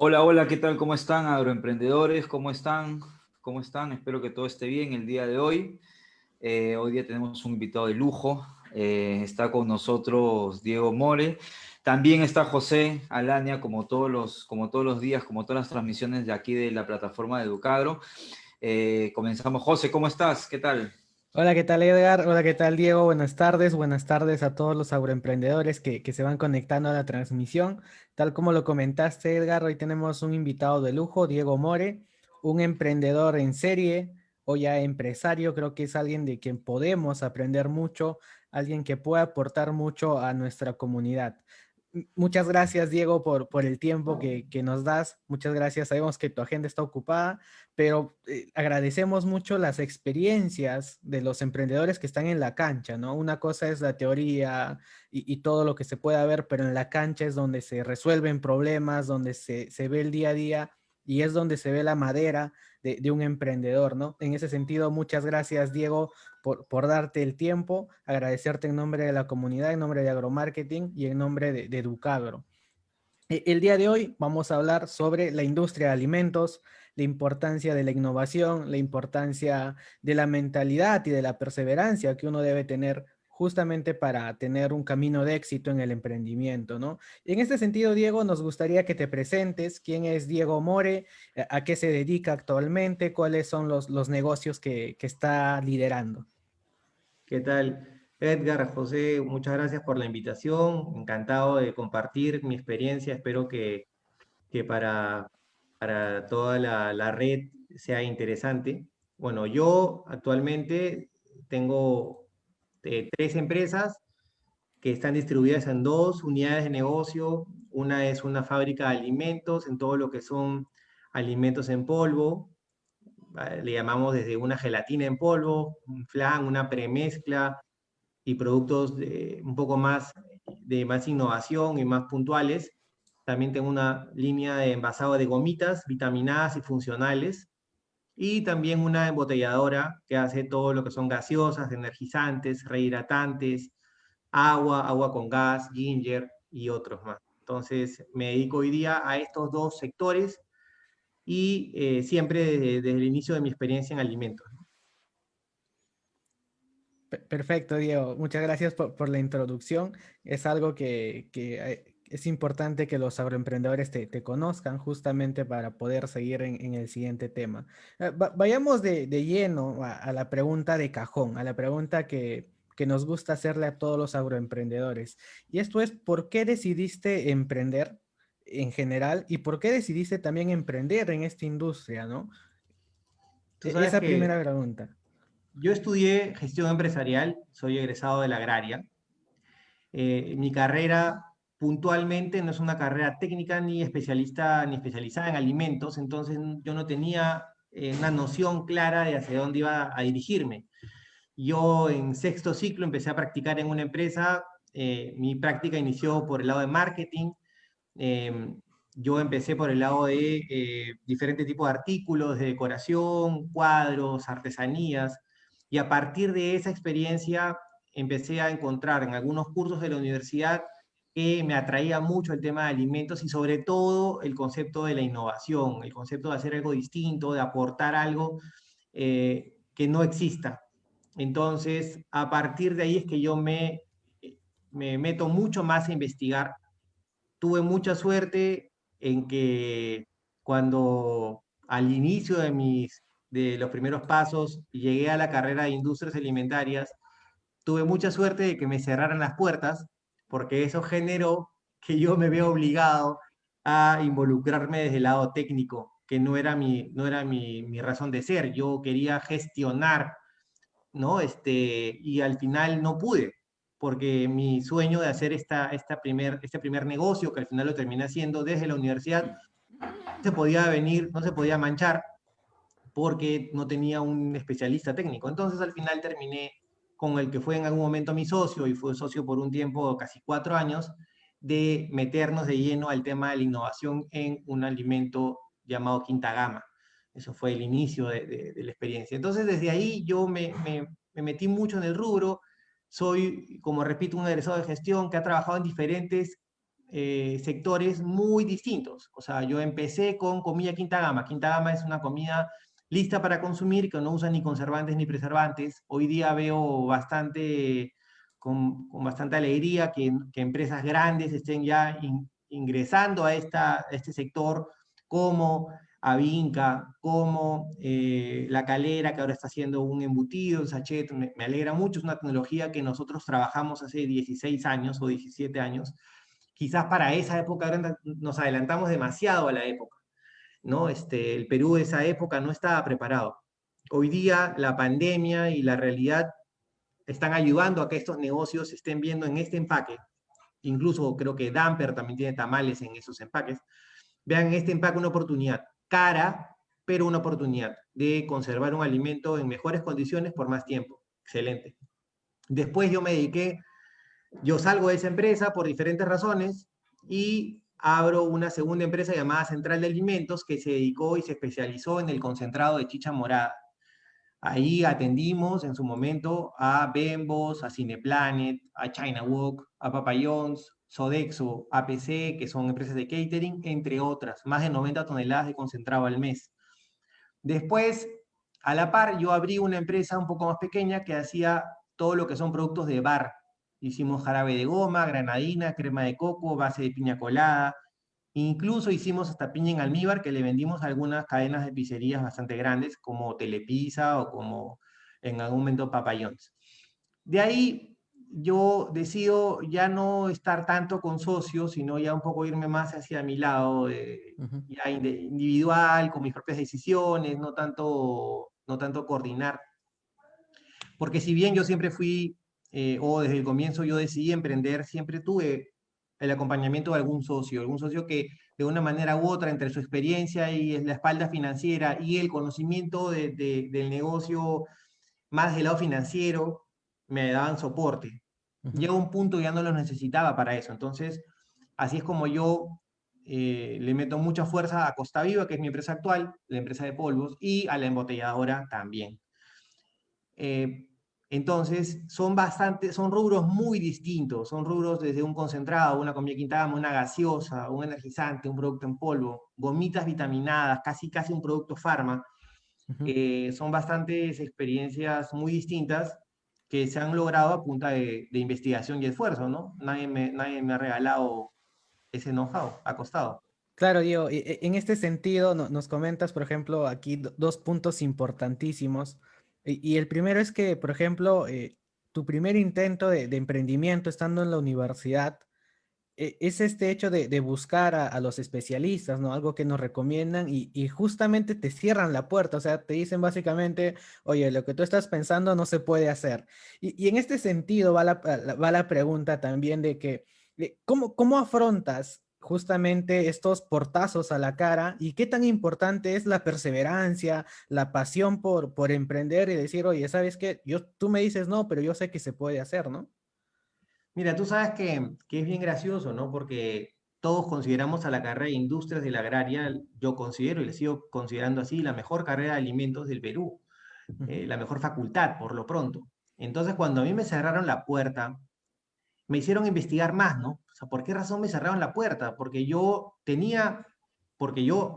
Hola, hola, ¿qué tal? ¿Cómo están, agroemprendedores? ¿Cómo están? ¿Cómo están? Espero que todo esté bien el día de hoy. Hoy día tenemos un invitado de lujo. Está con nosotros Diego More. También está José Alania, como todos los días, como todas las transmisiones de aquí de la plataforma de Educagro. Comenzamos. José, ¿cómo estás? ¿Qué tal? Hola, ¿qué tal Edgar? Hola, ¿qué tal Diego? Buenas tardes a todos los agroemprendedores que se van conectando a la transmisión. Tal como lo comentaste, Edgar, hoy tenemos un invitado de lujo, Diego More, un emprendedor en serie o ya empresario. Creo que es alguien de quien podemos aprender mucho, alguien que puede aportar mucho a nuestra comunidad. Muchas gracias, Diego, por el tiempo que nos das. Muchas gracias. Sabemos que tu agenda está ocupada, pero agradecemos mucho las experiencias de los emprendedores que están en la cancha, ¿no? Una cosa es la teoría y todo lo que se pueda ver, pero en la cancha es donde se resuelven problemas, donde se ve el día a día y es donde se ve la madera de un emprendedor, ¿no? En ese sentido, muchas gracias, Diego, por darte el tiempo, agradecerte en nombre de la comunidad, en nombre de Agromarketing y en nombre de Educagro. El día de hoy vamos a hablar sobre la industria de alimentos, la importancia de la innovación, la importancia de la mentalidad y de la perseverancia que uno debe tener justamente para tener un camino de éxito en el emprendimiento, ¿no? Y en este sentido, Diego, nos gustaría que te presentes quién es Diego More, a qué se dedica actualmente, cuáles son los negocios que está liderando. ¿Qué tal? Edgar, José, muchas gracias por la invitación. Encantado de compartir mi experiencia. Espero que para toda la red sea interesante. Bueno, yo actualmente tengo tres empresas que están distribuidas en dos unidades de negocio. Una es una fábrica de alimentos, en todo lo que son alimentos en polvo. Le llamamos desde una gelatina en polvo, un flan, una premezcla y productos un poco más de más innovación y más puntuales. También tengo una línea de envasado de gomitas vitaminadas y funcionales. Y también una embotelladora que hace todo lo que son gaseosas, energizantes, rehidratantes, agua con gas, ginger y otros más. Entonces me dedico hoy día a estos dos sectores y siempre desde el inicio de mi experiencia en alimentos. Perfecto, Diego. Muchas gracias por la introducción. Es algo es importante que los agroemprendedores te conozcan justamente para poder seguir en el siguiente tema. Vayamos de lleno a la pregunta de cajón, a la pregunta que nos gusta hacerle a todos los agroemprendedores. Y esto es, ¿por qué decidiste emprender en general y por qué decidiste también emprender en esta industria, ¿no? Tú sabes Esa primera que pregunta. yo estudié gestión empresarial, soy egresado de la agraria. Mi carrera puntualmente no es una carrera técnica ni especialista ni especializada en alimentos, entonces yo no tenía una noción clara de hacia dónde iba a dirigirme. Yo en sexto ciclo empecé a practicar en una empresa. Mi práctica inició por el lado de marketing. eh, yo empecé por el lado de diferentes tipos de artículos de decoración, cuadros, artesanías, y a partir de esa experiencia empecé a encontrar en algunos cursos de la universidad que me atraía mucho el tema de alimentos y sobre todo el concepto de la innovación, el concepto de hacer algo distinto, de aportar algo que no exista. Entonces, a partir de ahí es que yo me meto mucho más a investigar. Tuve mucha suerte en que cuando al inicio de los primeros pasos llegué a la carrera de industrias alimentarias, tuve mucha suerte de que me cerraran las puertas, porque eso generó que yo me vea obligado a involucrarme desde el lado técnico, que no era mi razón de ser. Yo quería gestionar, ¿no? Y al final no pude, porque mi sueño de hacer este primer negocio, que al final lo terminé haciendo desde la universidad, no se podía manchar porque no tenía un especialista técnico. Entonces al final terminé con el que fue en algún momento mi socio y fue socio por un tiempo, casi 4 años, de meternos de lleno al tema de la innovación en un alimento llamado Quinta Gama. Eso fue el inicio de la experiencia. Entonces desde ahí yo me metí mucho en el rubro. Soy, como repito, un egresado de gestión que ha trabajado en diferentes sectores muy distintos. O sea, yo empecé con comida quinta gama. Quinta gama es una comida lista para consumir que no usa ni conservantes ni preservantes. Hoy día veo bastante, con bastante alegría que empresas grandes estén ya ingresando a este sector, como Avinca, como La Calera, que ahora está haciendo un embutido, un sachet. Me alegra mucho, es una tecnología que nosotros trabajamos hace 16 años o 17 años. Quizás para esa época ahora nos adelantamos demasiado a la época, ¿no? El Perú de esa época no estaba preparado. Hoy día la pandemia y la realidad están ayudando a que estos negocios se estén viendo en este empaque. Incluso creo que Damper también tiene tamales en esos empaques. Vean en este empaque una oportunidad cara, pero una oportunidad de conservar un alimento en mejores condiciones por más tiempo. Excelente. Después yo salgo de esa empresa por diferentes razones y abro una segunda empresa llamada Central de Alimentos que se dedicó y se especializó en el concentrado de chicha morada. Ahí atendimos en su momento a Bembos, a Cineplanet, a China Walk, a Papa John's, Sodexo, APC, que son empresas de catering, entre otras, más de 90 toneladas de concentrado al mes. Después, a la par, yo abrí una empresa un poco más pequeña que hacía todo lo que son productos de bar. Hicimos jarabe de goma, granadina, crema de coco, base de piña colada. Incluso hicimos hasta piña en almíbar que le vendimos a algunas cadenas de pizzerías bastante grandes, como Telepizza o como en algún momento Papa John's. De ahí yo decido ya no estar tanto con socios, sino ya un poco irme más hacia mi lado, ya individual, con mis propias decisiones, no tanto coordinar. Porque si bien yo siempre fui, o desde el comienzo yo decidí emprender, siempre tuve el acompañamiento de algún socio que de una manera u otra, entre su experiencia y la espalda financiera y el conocimiento del negocio más del lado financiero, me daban soporte. Llega un punto que ya no los necesitaba para eso. Entonces, así es como yo le meto mucha fuerza a Costa Viva, que es mi empresa actual, la empresa de polvos, y a la embotelladora también. Entonces, son rubros muy distintos, son rubros desde un concentrado, una comida quinta gama, una gaseosa, un energizante, un producto en polvo, gomitas vitaminadas, casi un producto farma. Son bastantes experiencias muy distintas que se han logrado a punta de investigación y esfuerzo, ¿no? Nadie me ha regalado ese know-how, ha costado. Claro, Diego, en este sentido nos comentas, por ejemplo, aquí dos puntos importantísimos. Y el primero es que, por ejemplo, tu primer intento de emprendimiento estando en la universidad es este hecho de buscar a los especialistas, ¿no? Algo que nos recomiendan y justamente te cierran la puerta, o sea, te dicen básicamente, oye, lo que tú estás pensando no se puede hacer. Y en este sentido va la pregunta también de que, ¿cómo afrontas justamente estos portazos a la cara y qué tan importante es la perseverancia, la pasión por emprender y decir, oye, ¿sabes qué? Tú me dices no, pero yo sé que se puede hacer, ¿no? Mira, tú sabes que es bien gracioso, ¿no? Porque todos consideramos a la carrera de Industrias de la Agraria, yo considero y le sigo considerando así, la mejor carrera de alimentos del Perú, Ujú, la mejor facultad, por lo pronto. Entonces, cuando a mí me cerraron la puerta, me hicieron investigar más, ¿no? O sea, ¿por qué razón me cerraron la puerta? Porque yo,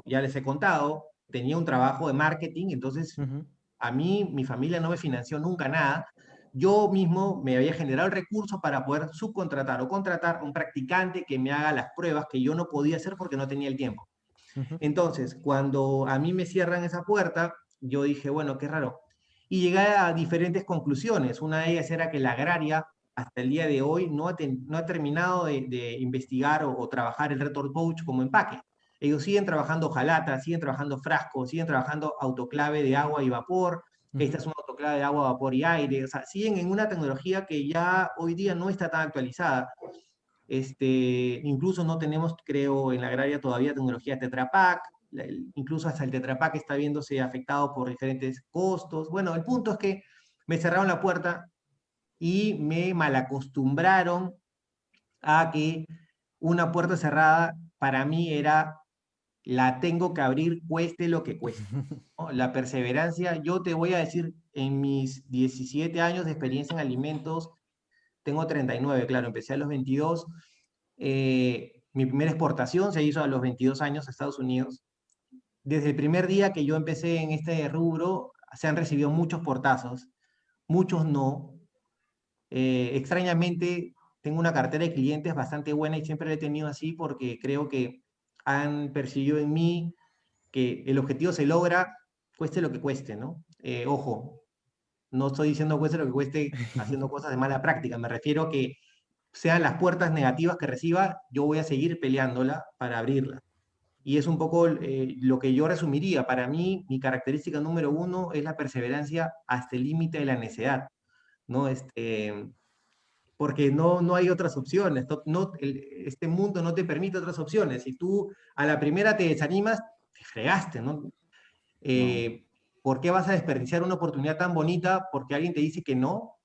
ya les he contado, tenía un trabajo de marketing, entonces ujú, a mí, mi familia no me financió nunca nada. Yo mismo me había generado el recurso para poder subcontratar o contratar a un practicante que me haga las pruebas que yo no podía hacer porque no tenía el tiempo. ujú. Entonces, cuando a mí me cierran esa puerta, yo dije, bueno, qué raro. Y llegué a diferentes conclusiones. Una de ellas era que la agraria, hasta el día de hoy, no ha terminado de investigar o trabajar el retort pouch como empaque. Ellos siguen trabajando hojalata, siguen trabajando frascos, siguen trabajando autoclave de agua y vapor, que esta Ujú. es una autoclave de agua, vapor y aire. O sea, siguen en una tecnología que ya hoy día no está tan actualizada. Incluso no tenemos, creo, en la agraria todavía tecnología Tetra Pak, incluso hasta el Tetra Pak está viéndose afectado por diferentes costos. Bueno, el punto es que me cerraron la puerta y me malacostumbraron a que una puerta cerrada para mí era la tengo que abrir cueste lo que cueste, ¿no? La perseverancia, yo te voy a decir, en mis 17 años de experiencia en alimentos, tengo 39, claro, empecé a los 22. Mi primera exportación se hizo a los 22 años a Estados Unidos. Desde el primer día que yo empecé en este rubro, se han recibido muchos portazos, muchos no. Extrañamente, tengo una cartera de clientes bastante buena y siempre la he tenido así porque creo que han percibido en mí que el objetivo se logra, cueste lo que cueste, ¿no? Ojo, no estoy diciendo cueste lo que cueste haciendo cosas de mala práctica, me refiero a que sean las puertas negativas que reciba, yo voy a seguir peleándola para abrirla. Y es un poco lo que yo resumiría. Para mí, mi característica número uno es la perseverancia hasta el límite de la necedad, ¿no? Porque no hay otras opciones. Este mundo no te permite otras opciones. Si tú a la primera te desanimas, te fregaste, ¿no? No. ¿Por qué vas a desperdiciar una oportunidad tan bonita porque alguien te dice que no?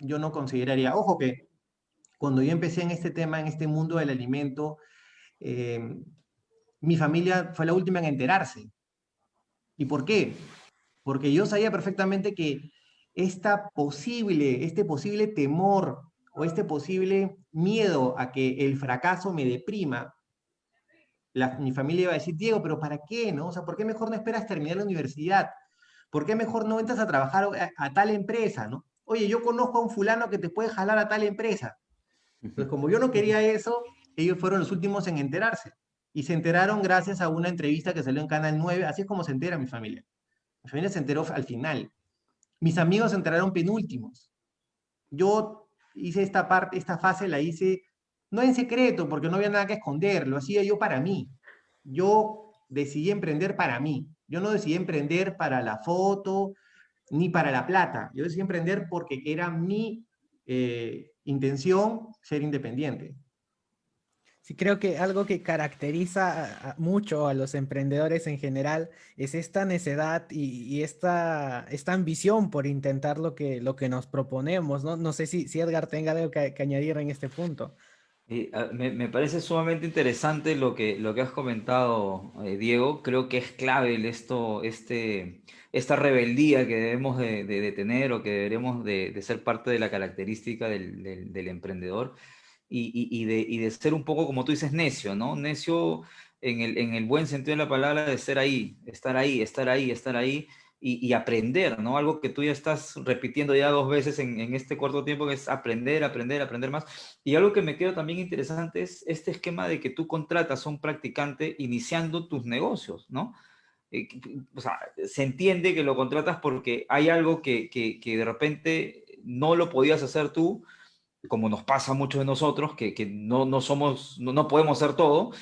Yo no consideraría. Ojo que cuando yo empecé en este tema, en este mundo del alimento, eh, mi familia fue la última en enterarse. ¿Y por qué? Porque yo sabía perfectamente que este posible temor o este posible miedo a que el fracaso me deprima, mi familia iba a decir, Diego, pero ¿para qué? ¿No? O sea, ¿por qué mejor no esperas terminar la universidad? ¿Por qué mejor no entras a trabajar a tal empresa? ¿No? Oye, yo conozco a un fulano que te puede jalar a tal empresa. Pues como yo no quería eso, ellos fueron los últimos en enterarse. Y se enteraron gracias a una entrevista que salió en Canal 9, así es como se entera mi familia. Mi familia se enteró al final. Mis amigos se enteraron penúltimos. Yo hice esta fase la hice no en secreto, porque no había nada que esconder, lo hacía yo para mí. Yo decidí emprender para mí. Yo no decidí emprender para la foto ni para la plata. Yo decidí emprender porque era mi intención ser independiente. Sí, creo que algo que caracteriza mucho a los emprendedores en general es esta necedad y esta ambición por intentar lo que nos proponemos, ¿no? No sé si Edgar tenga algo que añadir en este punto. Me parece sumamente interesante lo que has comentado, Diego. Creo que es clave esta rebeldía que debemos de tener o que deberemos de ser parte de la característica del emprendedor y de ser un poco, como tú dices, necio, ¿no? Necio en el buen sentido de la palabra, de ser ahí, estar ahí, estar ahí, estar ahí y aprender, ¿no? Algo que tú ya estás repitiendo ya 2 veces en este corto tiempo, que es aprender, aprender, aprender más. Y algo que me queda también interesante es este esquema de que tú contratas a un practicante iniciando tus negocios, ¿no? O sea, se entiende que lo contratas porque hay algo que de repente no lo podías hacer tú, como nos pasa a muchos de nosotros, que no somos, no podemos hacer todo,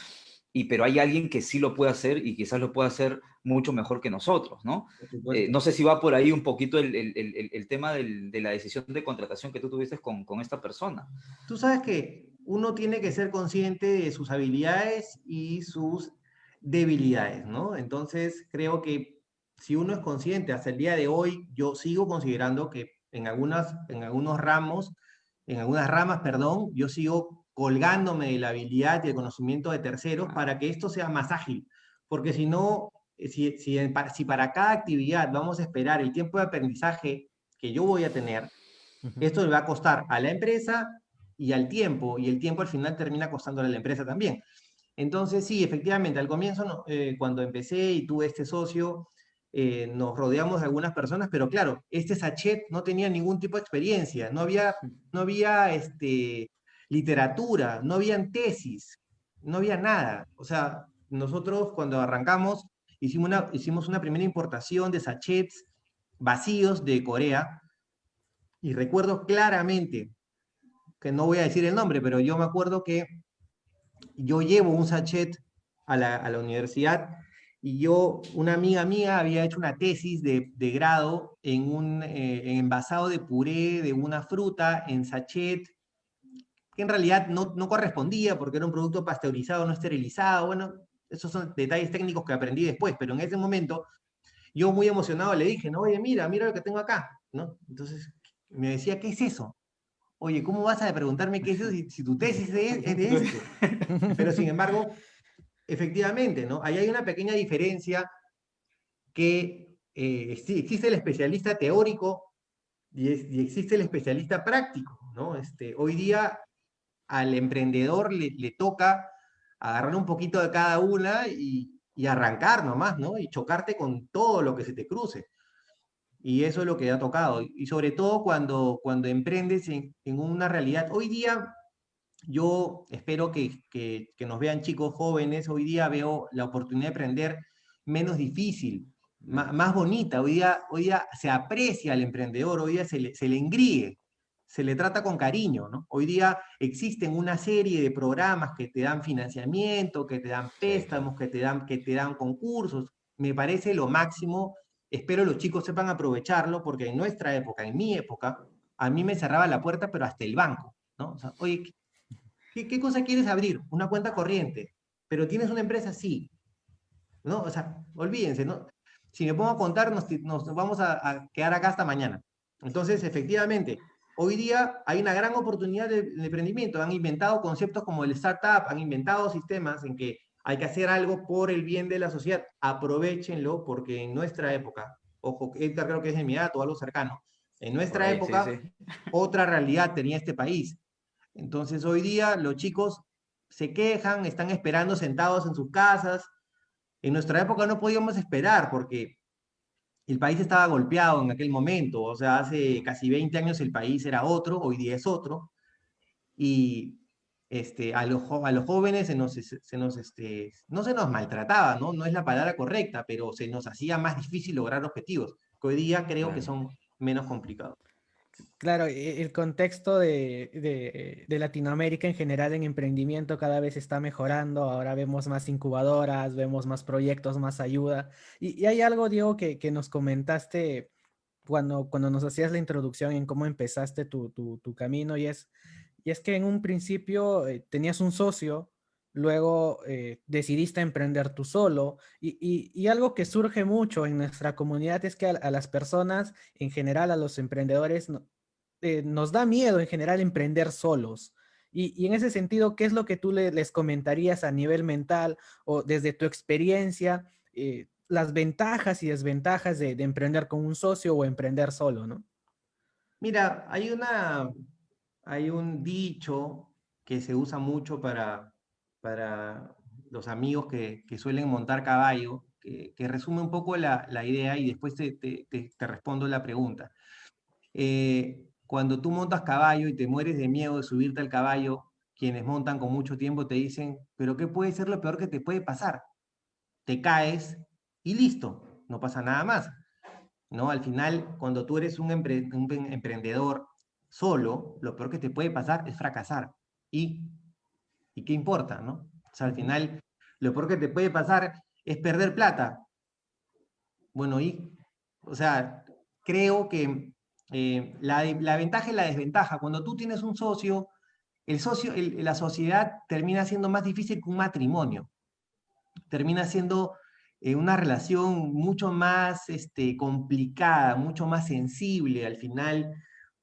pero hay alguien que sí lo puede hacer y quizás lo puede hacer mucho mejor que nosotros, ¿no? Por supuesto. No sé si va por ahí un poquito el tema de la decisión de contratación que tú tuviste con esta persona. Tú sabes que uno tiene que ser consciente de sus habilidades y sus debilidades, ¿no? Entonces, creo que si uno es consciente, hasta el día de hoy, yo sigo considerando que en algunos ramos, en algunas ramas, perdón, yo sigo colgándome de la habilidad y el conocimiento de terceros para que esto sea más ágil. Porque si no, si para cada actividad vamos a esperar el tiempo de aprendizaje que yo voy a tener, Ujú. esto le va a costar a la empresa y el tiempo al final termina costándole a la empresa también. Entonces, sí, efectivamente, al comienzo, cuando empecé y tuve este socio, nos rodeamos de algunas personas, pero claro, este Sachet no tenía ningún tipo de experiencia, no había literatura, no habían tesis, no había nada. O sea, nosotros cuando arrancamos hicimos una primera importación de sachets vacíos de Corea y recuerdo claramente, que no voy a decir el nombre, pero yo me acuerdo que yo llevo un sachet a la universidad y una amiga mía había hecho una tesis de grado en un envasado de puré de una fruta en sachet, que en realidad no correspondía porque era un producto pasteurizado, no esterilizado. Bueno, esos son detalles técnicos que aprendí después, pero en ese momento yo muy emocionado le dije, no, oye, mira lo que tengo acá, ¿no? Entonces me decía, ¿qué es eso? Oye, ¿cómo vas a preguntarme qué es eso si tu tesis es de esto? Pero sin embargo, efectivamente, ¿no? Ahí hay una pequeña diferencia que sí, existe el especialista teórico y existe el especialista práctico, ¿no? Hoy día al emprendedor le toca agarrar un poquito de cada una y arrancar nomás, ¿no? Y chocarte con todo lo que se te cruce. Y eso es lo que ha tocado. Y sobre todo cuando emprendes en una realidad. Hoy día, yo espero que nos vean chicos jóvenes. Hoy día veo la oportunidad de emprender menos difícil, más bonita. Hoy día se aprecia al emprendedor, hoy día se le engríe, se le trata con cariño, ¿no? Hoy día existen una serie de programas que te dan financiamiento, que te dan Sí, préstamos, que te dan concursos. Me parece lo máximo. Espero los chicos sepan aprovecharlo, porque en nuestra época, en mi época, a mí me cerraba la puerta, pero hasta el banco, ¿no? O sea, oye, ¿qué cosa quieres abrir? Una cuenta corriente. ¿Pero tienes una empresa? Sí. ¿No? O sea, olvídense, ¿no? Si me pongo a contar, nos vamos a quedar acá hasta mañana. Entonces, efectivamente, hoy día hay una gran oportunidad de emprendimiento. Han inventado conceptos como el startup, han inventado sistemas en que hay que hacer algo por el bien de la sociedad. Aprovechenlo, porque en nuestra época, ojo, Edgar creo que es de mi edad o algo cercano, en por nuestra ahí, sí, época, sí. otra realidad tenía este país. Entonces hoy día los chicos se quejan, están esperando sentados en sus casas. En nuestra época no podíamos esperar porque el país estaba golpeado en aquel momento. O sea, hace casi 20 años el país era otro, hoy día es otro. Y a los jóvenes no se nos maltrataba, ¿no? No es la palabra correcta, pero se nos hacía más difícil lograr objetivos, que hoy día creo que Claro. son menos complicados. Claro, el contexto de Latinoamérica en general en emprendimiento cada vez está mejorando. Ahora vemos más incubadoras, vemos más proyectos, más ayuda. Y hay algo, Diego, que nos comentaste cuando nos hacías la introducción en cómo empezaste tu camino, y es que en un principio tenías un socio, luego decidiste emprender tú solo, y algo que surge mucho en nuestra comunidad es que a las personas, en general a los emprendedores, nos da miedo en general emprender solos. Y en ese sentido, ¿qué es lo que tú les comentarías a nivel mental o desde tu experiencia, las ventajas y desventajas de emprender con un socio o emprender solo, ¿no? Mira, hay un dicho que se usa mucho para los amigos que suelen montar caballo, que resume un poco la idea y después te respondo la pregunta. Cuando tú montas caballo y te mueres de miedo de subirte al caballo, quienes montan con mucho tiempo te dicen, pero ¿qué puede ser lo peor que te puede pasar? Te caes y listo, no pasa nada más. ¿No? Al final, cuando tú eres un emprendedor solo, lo peor que te puede pasar es fracasar. ¿Y, ¿y qué importa, no? O sea, al Ujú. final, lo peor que te puede pasar es perder plata. Bueno, o sea, creo que la ventaja y la desventaja, cuando tú tienes un socio, la sociedad termina siendo más difícil que un matrimonio, termina siendo una relación mucho más complicada, mucho más sensible. Al final,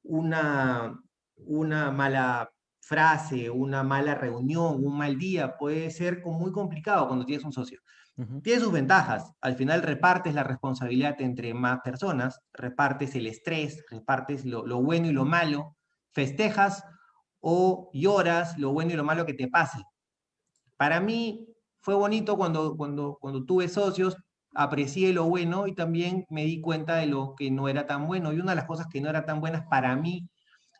una, una mala frase, una mala reunión, un mal día puede ser muy complicado cuando tienes un socio. Ujú. Tiene sus ventajas. Al final repartes la responsabilidad entre más personas, repartes el estrés, repartes lo bueno y lo malo, festejas o lloras lo bueno y lo malo que te pase. Para mí fue bonito cuando tuve socios, aprecié lo bueno y también me di cuenta de lo que no era tan bueno. Y una de las cosas que no eran tan buenas para mí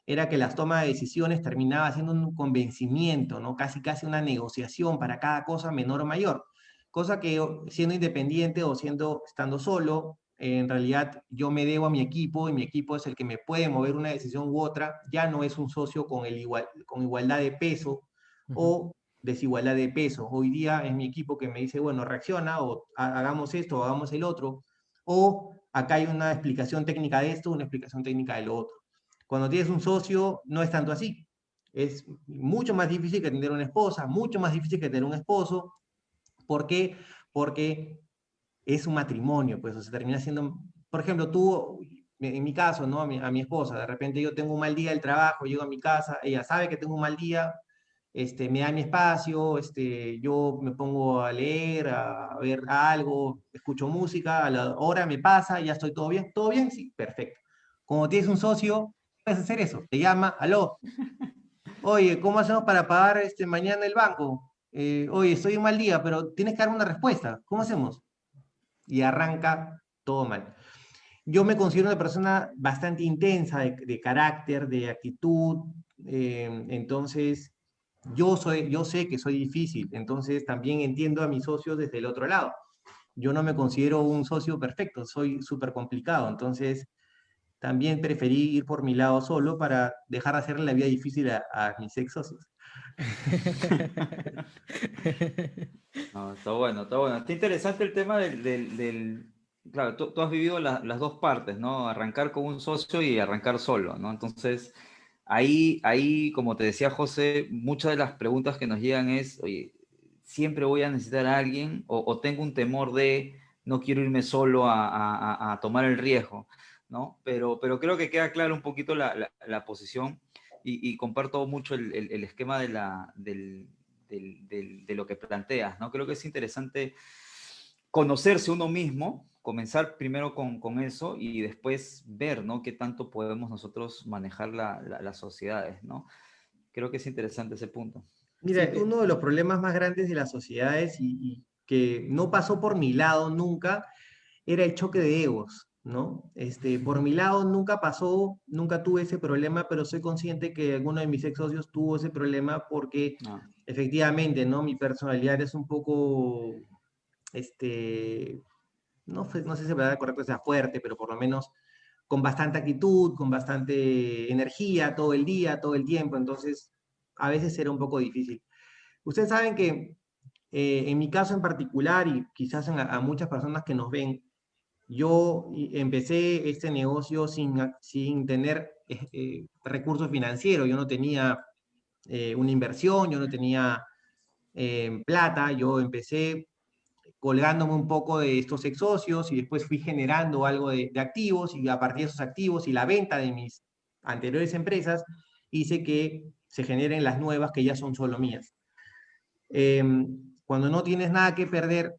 era que las tomas de decisiones terminaba siendo un convencimiento, ¿no? Casi casi una negociación para cada cosa menor o mayor. Cosa que siendo independiente o estando solo, en realidad yo me debo a mi equipo y mi equipo es el que me puede mover una decisión u otra. Ya no es un socio con igualdad de peso Ujú. o desigualdad de peso. Hoy día es mi equipo que me dice, bueno, reacciona o hagamos esto o hagamos el otro. O acá hay una explicación técnica de esto, una explicación técnica de lo otro. Cuando tienes un socio, no es tanto así. Es mucho más difícil que tener una esposa, mucho más difícil que tener un esposo. ¿Por qué? Porque es un matrimonio, pues, o sea, termina siendo, por ejemplo, tú, en mi caso, ¿no? A mi esposa, de repente yo tengo un mal día del trabajo, llego a mi casa, ella sabe que tengo un mal día, me da mi espacio, yo me pongo a leer, a ver algo, escucho música, a la hora me pasa, ya estoy todo bien, sí, perfecto. Como tienes un socio, puedes hacer eso, te llama, aló, oye, ¿cómo hacemos para pagar mañana el banco? oye, estoy en mal día, pero tienes que darme una respuesta, ¿cómo hacemos? Y arranca todo mal. Yo me considero una persona bastante intensa de carácter, de actitud, entonces yo sé que soy difícil, entonces también entiendo a mis socios desde el otro lado. Yo no me considero un socio perfecto, soy súper complicado, entonces también preferí ir por mi lado solo para dejar de hacerle la vida difícil a mis ex socios. No, está bueno, está bueno. Está interesante el tema claro, tú has vivido las dos partes, ¿no? Arrancar con un socio y arrancar solo, ¿no? Entonces, ahí, como te decía José, muchas de las preguntas que nos llegan es, oye, siempre voy a necesitar a alguien o tengo un temor de no quiero irme solo a tomar el riesgo, ¿no? Pero creo que queda claro un poquito la posición y comparto mucho el esquema de lo que planteas, ¿no? Creo que es interesante conocerse uno mismo, comenzar primero con eso y después ver, ¿no? Qué tanto podemos nosotros manejar las sociedades, ¿no? Creo que es interesante ese punto. Mira, uno de los problemas más grandes de las sociedades y que no pasó por mi lado nunca era el choque de egos, ¿no? Por mi lado nunca pasó, nunca tuve ese problema, pero soy consciente que alguno de mis ex socios tuvo ese problema porque Ah, efectivamente, ¿no? Mi personalidad es un poco, no sé si la palabra correcta sea fuerte, pero por lo menos con bastante actitud, con bastante energía todo el día, todo el tiempo, entonces a veces era un poco difícil. Ustedes saben que en mi caso en particular y quizás a muchas personas que nos ven, yo empecé este negocio sin tener recursos financieros, yo no tenía una inversión, yo no tenía plata, yo empecé colgándome un poco de estos ex socios y después fui generando algo de activos y a partir de esos activos y la venta de mis anteriores empresas hice que se generen las nuevas que ya son solo mías. Cuando no tienes nada que perder,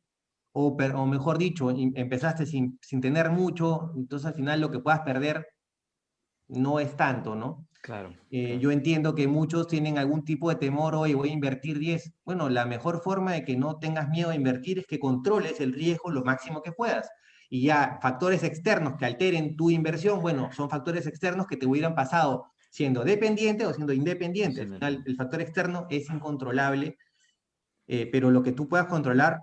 o mejor dicho, empezaste sin tener mucho, entonces al final lo que puedas perder no es tanto, ¿no? claro, Yo claro. entiendo que muchos tienen algún tipo de temor, oye, voy a invertir 10. Bueno, la mejor forma de que no tengas miedo a invertir es que controles el riesgo lo máximo que puedas. Y ya factores externos que alteren tu inversión, bueno, son factores externos que te hubieran pasado siendo dependiente o siendo independiente. Sí, Al final, el factor externo es incontrolable, pero lo que tú puedas controlar,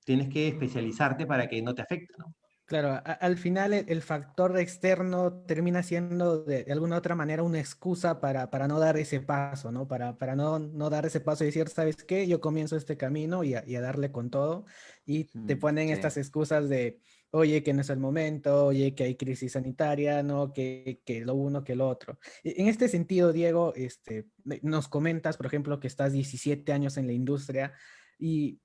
tienes que especializarte para que no te afecte, ¿no? Claro, al final el factor externo termina siendo de alguna otra manera una excusa para no dar ese paso, ¿no? Para no dar ese paso y decir, ¿sabes qué? Yo comienzo este camino y a darle con todo. Y te ponen Sí. estas excusas de, oye, que no es el momento, oye, que hay crisis sanitaria, ¿no? Que lo uno, que lo otro. En este sentido, Diego, nos comentas, por ejemplo, que estás 17 años en la industria. Y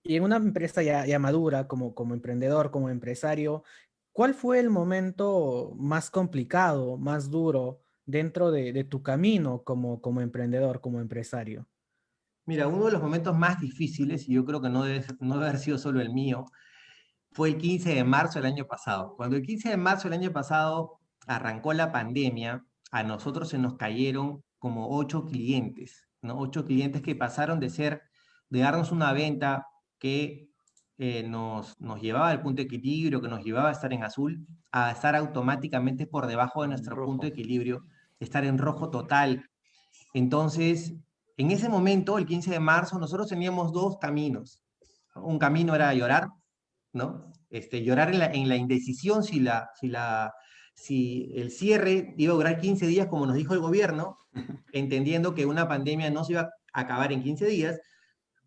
en una empresa ya madura, como emprendedor, como empresario, ¿cuál fue el momento más complicado, más duro dentro de tu camino como emprendedor, como empresario? Mira, uno de los momentos más difíciles, y yo creo que no debe haber sido solo el mío, fue el 15 de marzo del año pasado. Cuando el 15 de marzo del año pasado arrancó la pandemia, a nosotros se nos cayeron como 8 clientes, ¿no? 8 clientes que pasaron de darnos una venta que nos llevaba al punto de equilibrio, que nos llevaba a estar en azul, a estar automáticamente por debajo de nuestro punto Rojo. de equilibrio, estar en rojo total. Entonces, en ese momento, el 15 de marzo, nosotros teníamos dos caminos. Un camino era llorar, ¿no? Llorar en la indecisión si el cierre iba a durar 15 días, como nos dijo el gobierno, entendiendo que una pandemia no se iba a acabar en 15 días,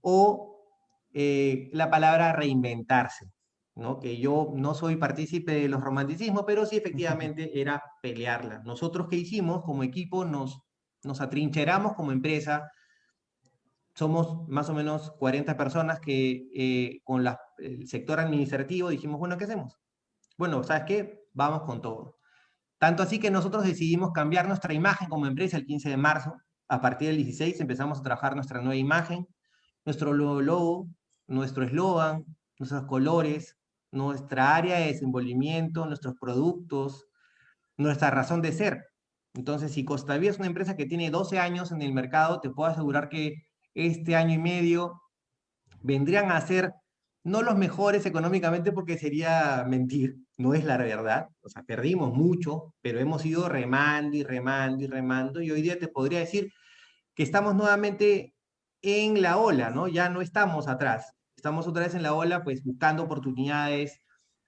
o la palabra reinventarse, ¿no? Que yo no soy partícipe de los romanticismos, pero sí efectivamente era pelearla. Nosotros, ¿qué hicimos? Como equipo nos atrincheramos como empresa. Somos más o menos 40 personas que con el sector administrativo dijimos, bueno, ¿qué hacemos? Bueno, ¿sabes qué? Vamos con todo. Tanto así que nosotros decidimos cambiar nuestra imagen como empresa el 15 de marzo. A partir del 16 empezamos a trabajar nuestra nueva imagen, nuestro logo, nuestro eslogan, nuestros colores, nuestra área de desenvolvimiento, nuestros productos, nuestra razón de ser. Entonces, si Costavía es una empresa que tiene 12 años en el mercado, te puedo asegurar que este año y medio vendrían a ser no los mejores económicamente porque sería mentir, no es la verdad. O sea, perdimos mucho, pero hemos ido remando y remando y remando, y hoy día te podría decir que estamos nuevamente en la ola, ¿no? Ya no estamos atrás, estamos otra vez en la ola, pues buscando oportunidades,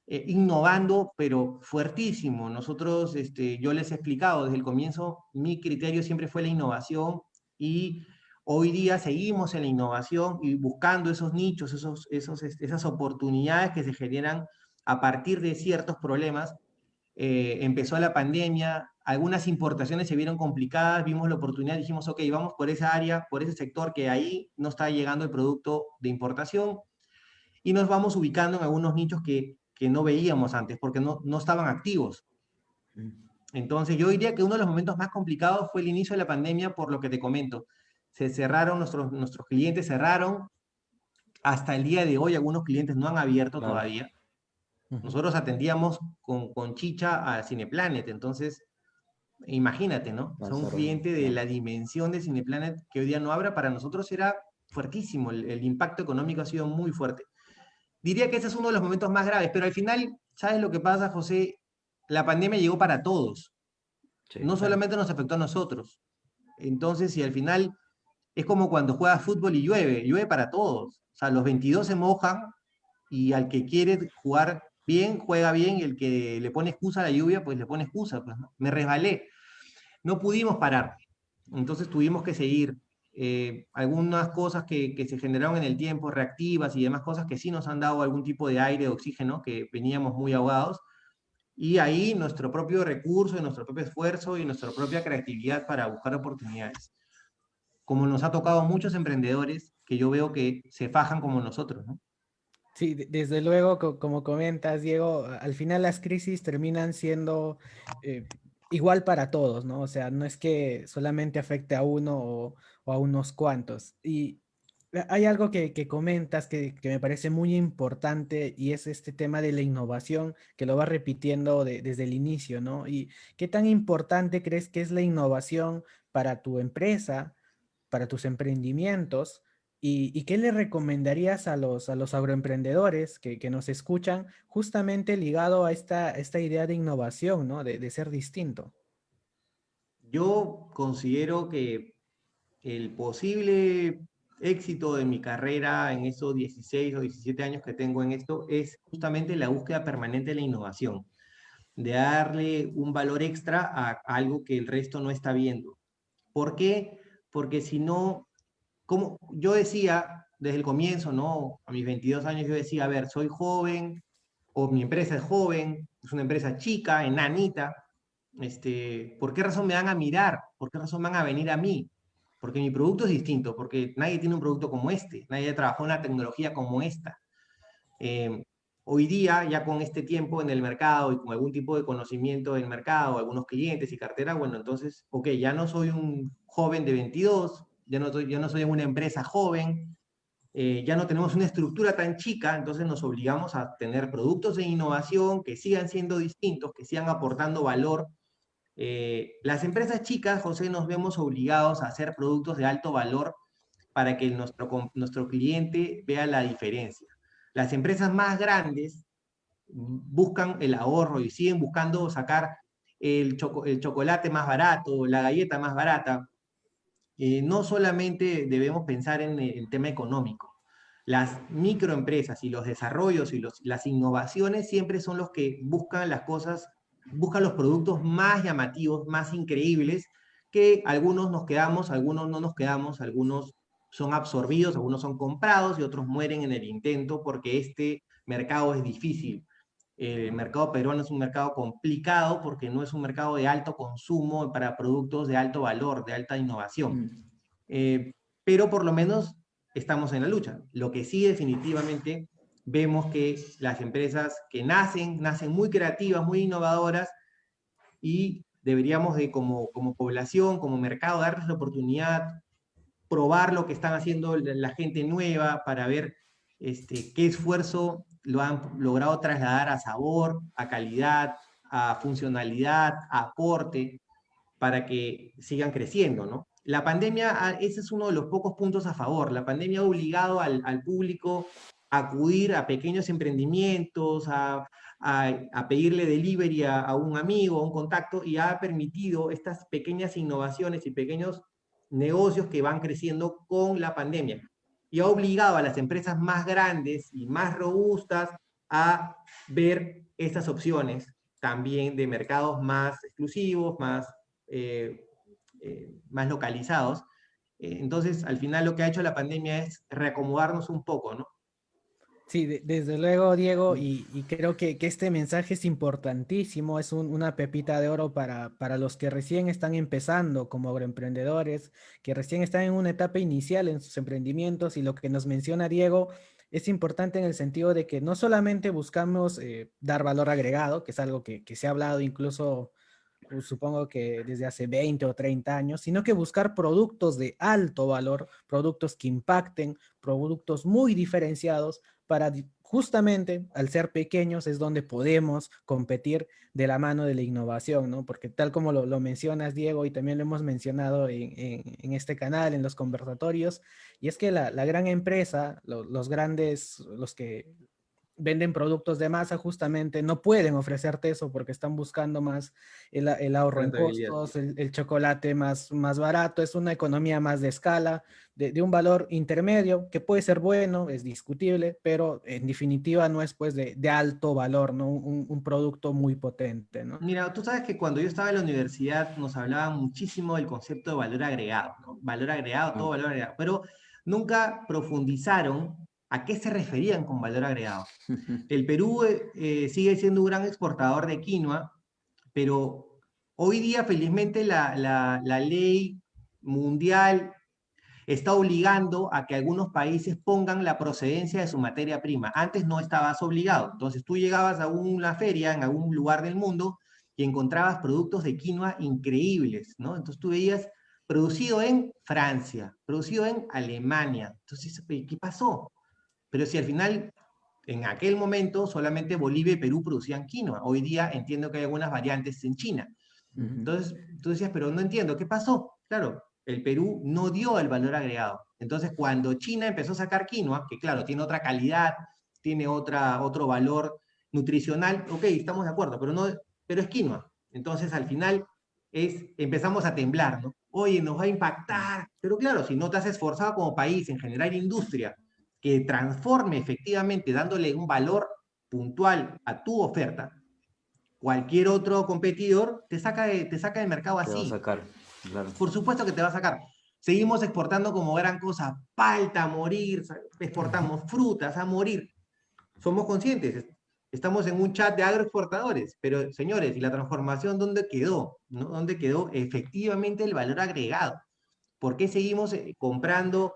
innovando, pero fuertísimo. Nosotros, yo les he explicado desde el comienzo, mi criterio siempre fue la innovación, y hoy día seguimos en la innovación y buscando esos nichos, esas oportunidades que se generan a partir de ciertos problemas. Empezó la pandemia, algunas importaciones se vieron complicadas, vimos la oportunidad, dijimos, ok, vamos por esa área, por ese sector que ahí no está llegando el producto de importación, y nos vamos ubicando en algunos nichos que no veíamos antes porque no estaban activos. Entonces yo diría que uno de los momentos más complicados fue el inicio de la pandemia, por lo que te comento. Se cerraron, nuestros clientes cerraron, hasta el día de hoy algunos clientes no han abierto Claro. todavía. Nosotros atendíamos con chicha a Cineplanet, entonces imagínate, ¿no? O sea, un cliente de la dimensión de Cineplanet que hoy día no abra, para nosotros era fuertísimo, el impacto económico ha sido muy fuerte. Diría que ese es uno de los momentos más graves, pero al final, ¿sabes lo que pasa, José? La pandemia llegó para todos, Sí, no claro. solamente nos afectó a nosotros. Entonces, si al final es como cuando juegas fútbol y llueve, llueve para todos. O sea, los 22 se mojan, y al que quiere jugar bien, juega bien, y el que le pone excusa a la lluvia, pues le pone excusa, pues, ¿no? Me resbalé, no pudimos parar, entonces tuvimos que seguir. Algunas cosas que se generaron en el tiempo, reactivas y demás cosas que sí nos han dado algún tipo de aire, de oxígeno, que veníamos muy ahogados, y ahí nuestro propio recurso, y nuestro propio esfuerzo y nuestra propia creatividad para buscar oportunidades. Como nos ha tocado a muchos emprendedores que yo veo que se fajan como nosotros, ¿no? Sí, desde luego, como comentas, Diego, al final las crisis terminan siendo eh, igual para todos, ¿no? O sea, no es que solamente afecte a uno o a unos cuantos. Y hay algo que comentas que me parece muy importante, y es este tema de la innovación que lo vas repitiendo desde el inicio, ¿no? ¿Y qué tan importante crees que es la innovación para tu empresa, para tus emprendimientos? ¿Y qué le recomendarías a los agroemprendedores que nos escuchan, justamente ligado a esta idea de innovación, ¿no? De ser distinto. Yo considero que el posible éxito de mi carrera en esos 16 o 17 años que tengo en esto es justamente la búsqueda permanente de la innovación, de darle un valor extra a algo que el resto no está viendo. ¿Por qué? Porque si no, como yo decía desde el comienzo, ¿no? A mis 22 años yo decía, a ver, soy joven, o mi empresa es joven, es una empresa chica, enanita, ¿por qué razón me van a mirar? ¿Por qué razón van a venir a mí? Porque mi producto es distinto, porque nadie tiene un producto como este, nadie trabajó en una tecnología como esta. Eh, Hoy día, ya con este tiempo en el mercado y con algún tipo de conocimiento del mercado, algunos clientes y cartera, bueno, entonces, ok, ya no soy un joven de 22, ya no soy una empresa joven, ya no tenemos una estructura tan chica, entonces nos obligamos a tener productos de innovación que sigan siendo distintos, que sigan aportando valor. Las empresas chicas, José, nos vemos obligados a hacer productos de alto valor para que nuestro cliente vea la diferencia. Las empresas más grandes buscan el ahorro y siguen buscando sacar el chocolate más barato, la galleta más barata. No solamente debemos pensar en el tema económico. Las microempresas y los desarrollos y las innovaciones siempre son los que buscan las cosas, buscan los productos más llamativos, más increíbles, que algunos nos quedamos, algunos no nos quedamos, algunos son absorbidos, algunos son comprados y otros mueren en el intento porque este mercado es difícil. El mercado peruano es un mercado complicado porque no es un mercado de alto consumo para productos de alto valor, de alta innovación. Mm. Eh, pero por lo menos estamos en la lucha. Lo que sí definitivamente vemos que las empresas que nacen muy creativas, muy innovadoras, y deberíamos de como población, como mercado, darles la oportunidad, probar lo que están haciendo la gente nueva para ver qué esfuerzo lo han logrado trasladar a sabor, a calidad, a funcionalidad, a aporte, para que sigan creciendo, ¿no? la pandemia, ese es uno de los pocos puntos a favor. La pandemia ha obligado al público a acudir a pequeños emprendimientos, a pedirle delivery a un amigo, a un contacto, y ha permitido estas pequeñas innovaciones y pequeños negocios que van creciendo con la pandemia. Y ha obligado a las empresas más grandes y más robustas a ver estas opciones también de mercados más exclusivos, más localizados. Entonces, al final lo que ha hecho la pandemia es reacomodarnos un poco, ¿no? Sí, desde luego, Diego, y creo que este mensaje es importantísimo, es una pepita de oro para los que recién están empezando como agroemprendedores, que recién están en una etapa inicial en sus emprendimientos, y lo que nos menciona Diego es importante en el sentido de que no solamente buscamos dar valor agregado, que es algo que se ha hablado incluso, supongo que desde hace 20 o 30 años, sino que buscar productos de alto valor, productos que impacten, productos muy diferenciados para justamente al ser pequeños es donde podemos competir de la mano de la innovación, ¿no? Porque tal como lo mencionas, Diego, y también lo hemos mencionado en este canal, en los conversatorios, y es que la gran empresa, los grandes, los que venden productos de masa justamente no pueden ofrecerte eso porque están buscando más el ahorro en Rentabilidad. costos, el chocolate más barato, es una economía más de escala, de un valor intermedio que puede ser bueno, es discutible, pero en definitiva no es pues de alto valor, ¿no? Un producto muy potente, ¿no? Mira, tú sabes que cuando yo estaba en la universidad nos hablaban muchísimo del concepto de valor agregado, ¿no? Valor agregado, todo Ah, valor agregado, pero nunca profundizaron a qué se referían con valor agregado. El Perú sigue siendo un gran exportador de quinoa, pero hoy día felizmente la ley mundial está obligando a que algunos países pongan la procedencia de su materia prima. Antes no estabas obligado. Entonces tú llegabas a una feria en algún lugar del mundo y encontrabas productos de quinoa increíbles, ¿no? Entonces tú veías producido en Francia, producido en Alemania. Entonces, ¿qué pasó? Pero si al final, en aquel momento, solamente Bolivia y Perú producían quinoa. Hoy día entiendo que hay algunas variantes en China. ujú. Entonces, tú decías, pero no entiendo, ¿qué pasó? Claro, el Perú no dio el valor agregado. Entonces, cuando China empezó a sacar quinoa, que claro, tiene otra calidad, tiene otro valor nutricional, ok, estamos de acuerdo, pero es quinoa. Entonces, al final, empezamos a temblar, ¿no? Oye, nos va a impactar. Pero claro, si no te has esforzado como país en generar industria que transforme efectivamente dándole un valor puntual a tu oferta, cualquier otro competidor te saca del mercado Te va a así. sacar, claro. Por supuesto que te va a sacar. Seguimos exportando como gran cosa, palta a morir, exportamos frutas a morir. Somos conscientes, estamos en un chat de agroexportadores, pero señores, ¿y la transformación dónde quedó? ¿No? ¿Dónde quedó efectivamente el valor agregado? ¿Por qué seguimos comprando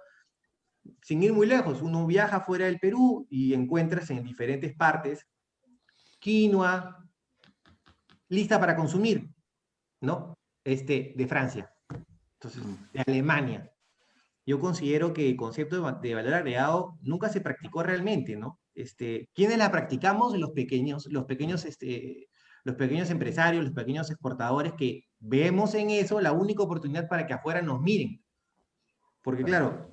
sin ir muy lejos? Uno viaja fuera del Perú y encuentras en diferentes partes quinoa lista para consumir, ¿no? De Francia, entonces, Mm. de Alemania. Yo considero que el concepto de valor agregado nunca se practicó realmente, ¿no? ¿Quiénes la practicamos? Los pequeños empresarios, los pequeños exportadores que vemos en eso la única oportunidad para que afuera nos miren. Porque Claro. claro,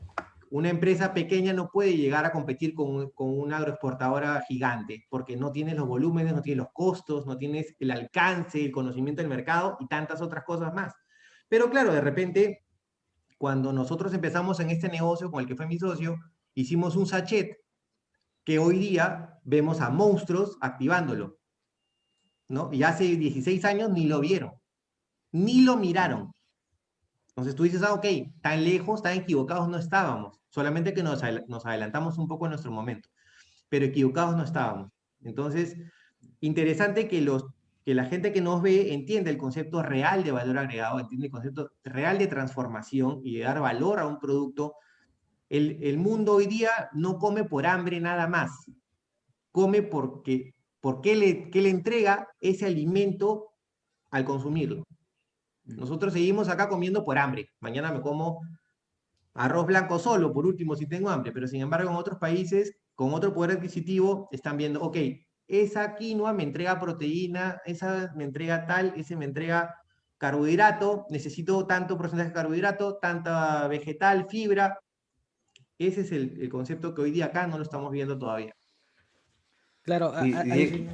una empresa pequeña no puede llegar a competir con una agroexportadora gigante, porque no tienes los volúmenes, no tienes los costos, no tienes el alcance, el conocimiento del mercado y tantas otras cosas más. Pero claro, de repente, cuando nosotros empezamos en este negocio con el que fue mi socio, hicimos un sachet que hoy día vemos a monstruos activándolo, ¿no? Y hace 16 años ni lo vieron, ni lo Mm. miraron. Entonces tú dices, ok, tan lejos, tan equivocados no estábamos, solamente que nos adelantamos un poco en nuestro momento, pero equivocados no estábamos. Entonces, interesante que la gente que nos ve entienda el concepto real de valor agregado, entiende el concepto real de transformación y de dar valor a un producto. El mundo hoy día no come por hambre nada más, come qué le entrega ese alimento al consumirlo. Nosotros seguimos acá comiendo por hambre. Mañana me como arroz blanco solo, por último, si tengo hambre, pero sin embargo en otros países con otro poder adquisitivo están viendo, ok, esa quinoa me entrega proteína, esa me entrega tal, ese me entrega carbohidrato, necesito tanto porcentaje de carbohidrato, tanta vegetal, fibra. Ese es el concepto que hoy día acá no lo estamos viendo todavía. Claro, al Y- final. sí,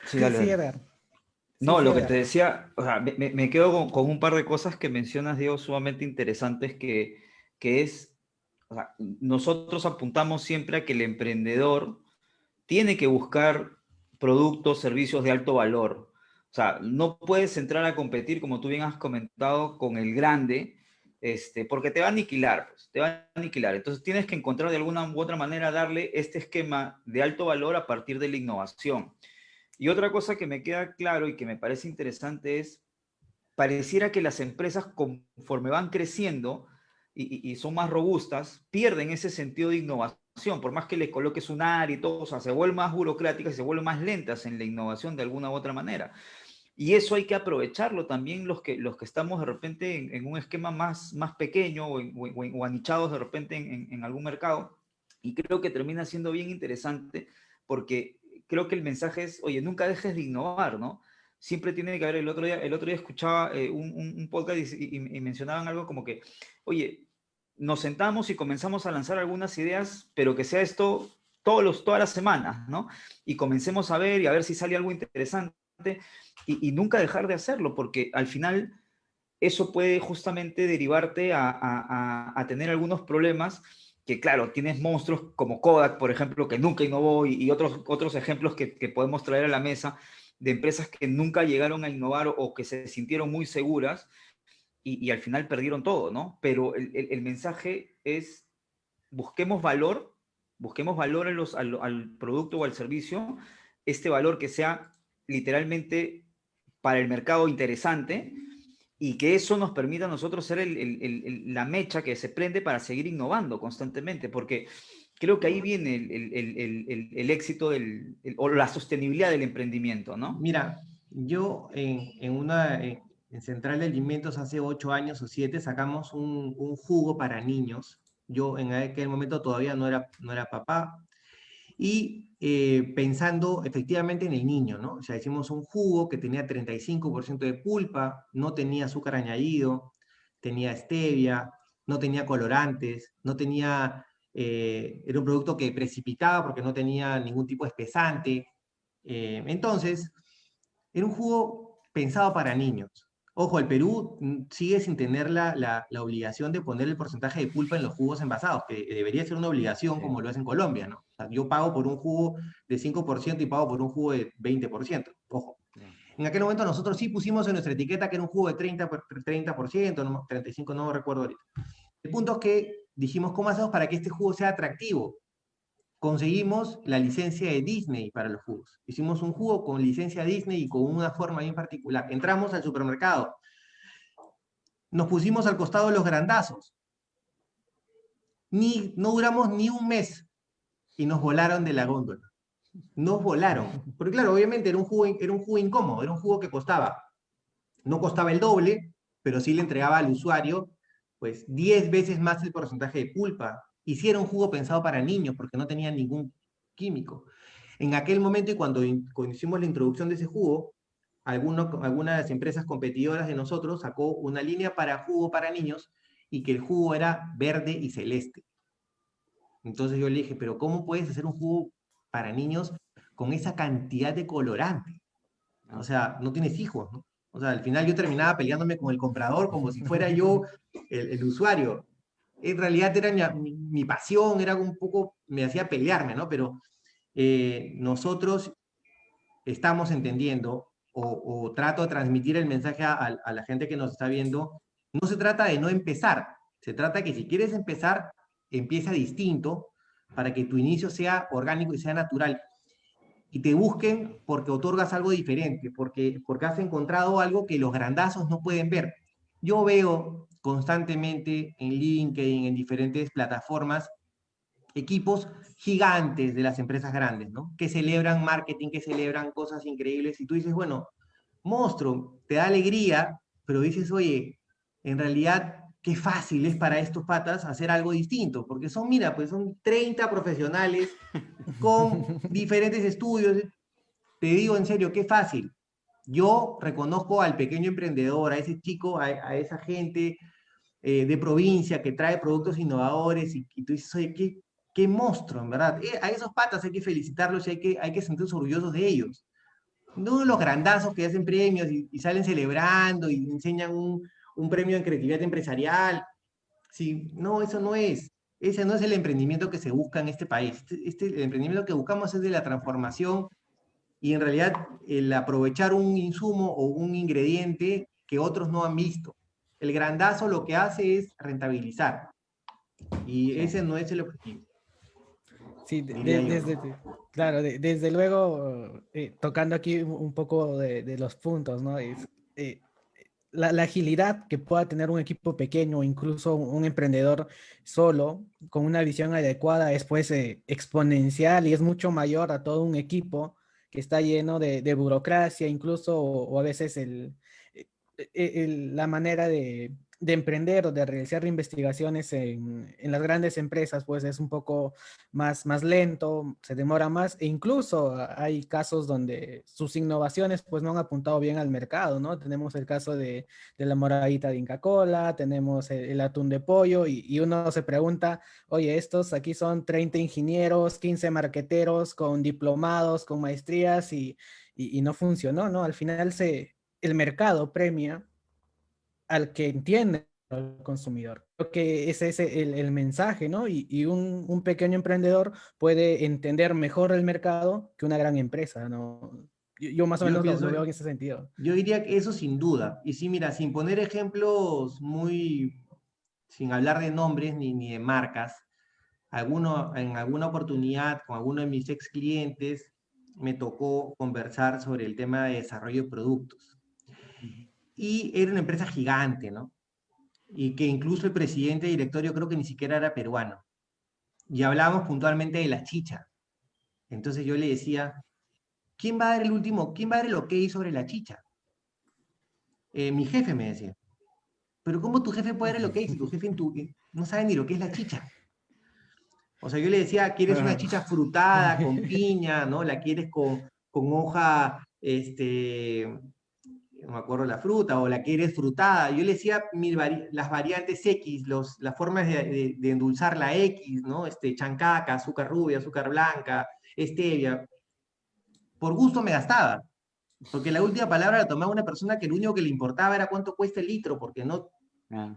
Sí, dale, sí, dale. Edgar. Sí, No, sí, lo que te Edgar. decía, o sea, me quedo con un par de cosas que mencionas, Diego, sumamente interesantes, que es, o sea, nosotros apuntamos siempre a que el emprendedor tiene que buscar productos, servicios de alto valor. O sea, no puedes entrar a competir, como tú bien has comentado, con el grande, porque te va a aniquilar, pues, te va a aniquilar. Entonces tienes que encontrar de alguna u otra manera darle este esquema de alto valor a partir de la innovación. Y otra cosa que me queda claro y que me parece interesante es, pareciera que las empresas conforme van creciendo y son más robustas, pierden ese sentido de innovación, por más que les coloques un área y todo, o sea, se vuelven más burocráticas, se vuelven más lentas en la innovación de alguna u otra manera. Y eso hay que aprovecharlo también los que estamos de repente en un esquema más pequeño o anichados de repente en algún mercado. Y creo que termina siendo bien interesante porque creo que el mensaje es, oye, nunca dejes de innovar, ¿no? Siempre tiene que haber, el otro día escuchaba un podcast y mencionaban algo como que, oye, nos sentamos y comenzamos a lanzar algunas ideas, pero que sea esto todas las semanas, ¿no? Y comencemos a ver y a ver si sale algo interesante y nunca dejar de hacerlo, porque al final eso puede justamente derivarte a tener algunos problemas que, claro, tienes monstruos como Kodak, por ejemplo, que nunca innovó y otros ejemplos que podemos traer a la mesa de empresas que nunca llegaron a innovar o que se sintieron muy seguras y al final perdieron todo, ¿no? Pero el mensaje es busquemos valor al producto o al servicio, este valor que sea literalmente para el mercado interesante y que eso nos permita a nosotros ser la mecha que se prende para seguir innovando constantemente, porque creo que ahí viene el éxito o la sostenibilidad del emprendimiento, ¿no? Mira, yo en Central de Alimentos hace 8 años o 7 sacamos un jugo para niños. Yo en aquel momento todavía no era papá. Y pensando efectivamente en el niño, ¿no? O sea, hicimos un jugo que tenía 35% de pulpa, no tenía azúcar añadido, tenía stevia, no tenía colorantes, no tenía, era un producto que precipitaba porque no tenía ningún tipo de espesante. Entonces, era un jugo pensado para niños. Ojo, el Perú sigue sin tener la obligación de poner el porcentaje de pulpa en los jugos envasados, que debería ser una obligación Sí. como lo es en Colombia, ¿no? O sea, yo pago por un jugo de 5% y pago por un jugo de 20%. Ojo. En aquel momento nosotros sí pusimos en nuestra etiqueta que era un jugo de 30%, no, 35%, no recuerdo ahorita. El punto es que dijimos, ¿cómo hacemos para que este jugo sea atractivo? Conseguimos la licencia de Disney para los jugos. Hicimos un jugo con licencia Disney y con una forma bien particular. Entramos al supermercado, nos pusimos al costado de los grandazos. No duramos ni un mes y nos volaron de la góndola. Nos volaron. Porque claro, obviamente era un jugo incómodo, era un jugo que no costaba el doble, pero sí le entregaba al usuario pues 10 veces más el porcentaje de pulpa. Y sí era un jugo pensado para niños porque no tenía ningún químico. En aquel momento y cuando hicimos la introducción de ese jugo, algunas empresas competidoras de nosotros sacó una línea para jugo para niños y que el jugo era verde y celeste. Entonces yo le dije, pero ¿cómo puedes hacer un jugo para niños con esa cantidad de colorante? O sea, no tienes hijos, ¿no? O sea, al final yo terminaba peleándome con el comprador como si fuera yo el usuario. En realidad era mi pasión, era un poco, me hacía pelearme, ¿no? Pero nosotros estamos entendiendo o trato de transmitir el mensaje a la gente que nos está viendo, no se trata de no empezar, se trata que si quieres empezar, empieza distinto para que tu inicio sea orgánico y sea natural. Y te busquen porque otorgas algo diferente, porque has encontrado algo que los grandazos no pueden ver. Yo veo constantemente en LinkedIn, en diferentes plataformas, equipos gigantes de las empresas grandes, ¿no? Que celebran marketing, que celebran cosas increíbles, y tú dices, bueno, monstruo, te da alegría, pero dices, oye, en realidad, qué fácil es para estos patas hacer algo distinto, porque mira, pues son 30 profesionales con diferentes estudios, te digo en serio, qué fácil. Yo reconozco al pequeño emprendedor, a ese chico, a esa gente de provincia que trae productos innovadores y tú dices, oye, qué monstruo, en verdad. A esos patas hay que felicitarlos y hay que sentirse orgullosos de ellos. No los grandazos que hacen premios y salen celebrando y enseñan un premio en creatividad empresarial. Sí, no, eso no es. Ese no es el emprendimiento que se busca en este país. El emprendimiento que buscamos es de la transformación y en realidad el aprovechar un insumo o un ingrediente que otros no han visto. El grandazo lo que hace es rentabilizar y ese no es el objetivo, Sí, diría yo. claro, desde luego, tocando aquí un poco de los puntos, ¿no? Eh, la agilidad que pueda tener un equipo pequeño o incluso un emprendedor solo, con una visión adecuada, es pues exponencial y es mucho mayor a todo un equipo que está lleno de burocracia, incluso, o a veces la manera de emprender o de realizar investigaciones en las grandes empresas, pues es un poco más lento, se demora más, e incluso hay casos donde sus innovaciones pues no han apuntado bien al mercado, ¿no? Tenemos el caso de la moradita de Inca Kola, tenemos el atún de pollo, y uno se pregunta, oye, estos aquí son 30 ingenieros, 15 marqueteros con diplomados, con maestrías, y no funcionó, ¿no? Al final el mercado premia al que entiende al consumidor. Creo que ese es el mensaje, ¿no? Y un pequeño emprendedor puede entender mejor el mercado que una gran empresa, ¿no? Yo más o Yo menos lo pienso, veo en ese sentido. yo diría que eso sin duda. Y sí, mira, sin poner ejemplos sin hablar de nombres ni de marcas, en alguna oportunidad con alguno de mis ex clientes me tocó conversar sobre el tema de desarrollo de productos. Y era una empresa gigante, ¿no? Y que incluso el presidente de directorio creo que ni siquiera era peruano. Y hablábamos puntualmente de la chicha. Entonces yo le decía, quién va a dar el ok sobre la chicha? Mi jefe me decía, pero ¿cómo tu jefe puede dar el ok si tu jefe no sabe ni lo que es la chicha? O sea, yo le decía, ¿quieres una chicha frutada con piña, ¿no? ¿La quieres con hoja, no me acuerdo la fruta, o la quieres frutada? Yo le decía las variantes X, las formas de endulzar la X, ¿no? Chancaca, azúcar rubia, azúcar blanca, stevia. Por gusto me gastaba, porque la última palabra la tomaba una persona que lo único que le importaba era cuánto cuesta el litro, porque no. Ah,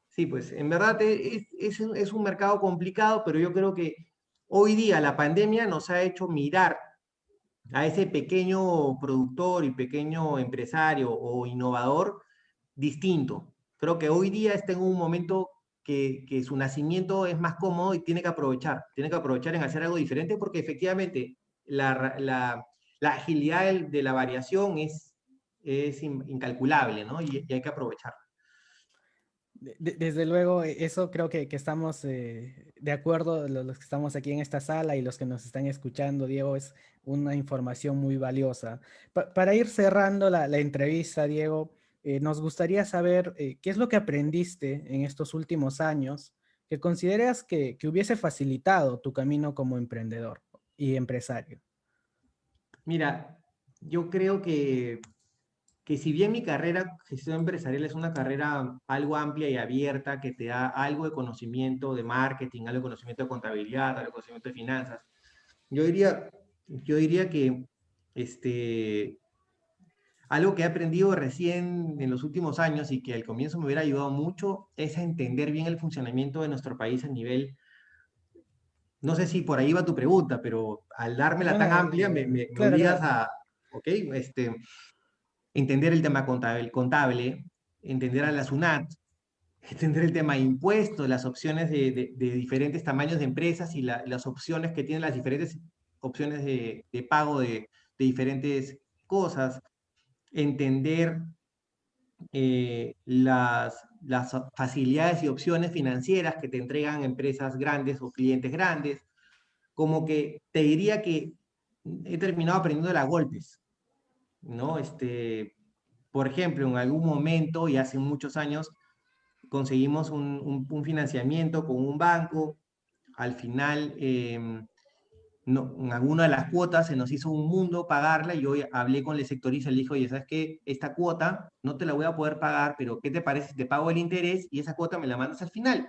Sí, pues en verdad es un mercado complicado, pero yo creo que hoy día la pandemia nos ha hecho mirar a ese pequeño productor y pequeño empresario o innovador distinto. Creo que hoy día está en un momento que su nacimiento es más cómodo y tiene que aprovechar en hacer algo diferente porque efectivamente la agilidad de la variación es incalculable, ¿no? Y hay que aprovechar. Desde luego, eso creo que estamos de acuerdo, los que estamos aquí en esta sala y los que nos están escuchando, Diego, es una información muy valiosa. Para ir cerrando la entrevista, Diego, nos gustaría saber qué es lo que aprendiste en estos últimos años que consideras que hubiese facilitado tu camino como emprendedor y empresario. Mira, yo creo que si bien mi carrera gestión empresarial es una carrera algo amplia y abierta, que te da algo de conocimiento de marketing, algo de conocimiento de contabilidad, algo de conocimiento de finanzas, yo diría, yo diría que este, algo que he aprendido recién en los últimos años y que al comienzo me hubiera ayudado mucho es a entender bien el funcionamiento de nuestro país a nivel, no sé si por ahí va tu pregunta, pero al dármela tan Bueno, amplia me claro, obligas claro. a, ok, entender el tema contable, entender a la SUNAT, entender el tema de impuestos, las opciones de diferentes tamaños de empresas y las opciones que tienen las diferentes opciones de pago de diferentes cosas, entender las facilidades y opciones financieras que te entregan empresas grandes o clientes grandes, como que te diría que he terminado aprendiendo a golpes, ¿no? Por ejemplo, en algún momento y hace muchos años conseguimos un financiamiento con un banco. Al final no, en alguna de las cuotas se nos hizo un mundo pagarla y yo hablé con el sectorista y le dije, oye, ¿sabes qué? Esta cuota no te la voy a poder pagar, pero ¿qué te parece si te pago el interés y esa cuota me la mandas al final?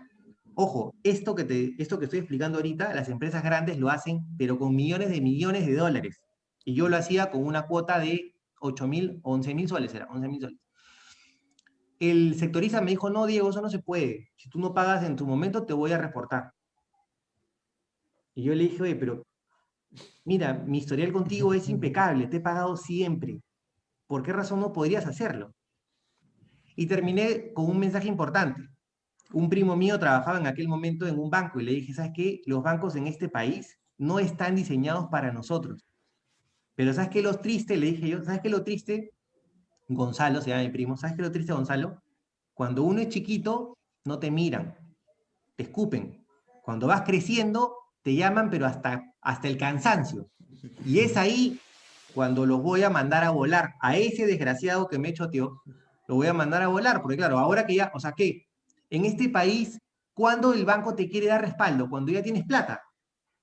Ojo, esto que estoy explicando ahorita, las empresas grandes lo hacen, pero con millones de dólares. Y yo lo hacía con una cuota de 8.000, 11.000 soles, era 11.000 soles. El sectorista me dijo, no, Diego, eso no se puede. Si tú no pagas en tu momento, te voy a reportar. Y yo le dije, oye, pero mira, mi historial contigo es impecable, te he pagado siempre. ¿Por qué razón no podrías hacerlo? Y terminé con un mensaje importante. Un primo mío trabajaba en aquel momento en un banco y le dije, ¿sabes qué? Los bancos en este país no están diseñados para nosotros. Pero ¿sabes qué? Lo triste, le dije yo, ¿sabes qué? Lo triste, Gonzalo, se llama mi primo, ¿sabes qué? Lo triste, Gonzalo, cuando uno es chiquito, no te miran, te escupen. Cuando vas creciendo, te llaman, pero hasta el cansancio. Y es ahí cuando los voy a mandar a volar. A ese desgraciado que me choteó, lo voy a mandar a volar, porque claro, ahora que ya, o sea, ¿qué? En este país, ¿cuándo el banco te quiere dar respaldo? Cuando ya tienes plata.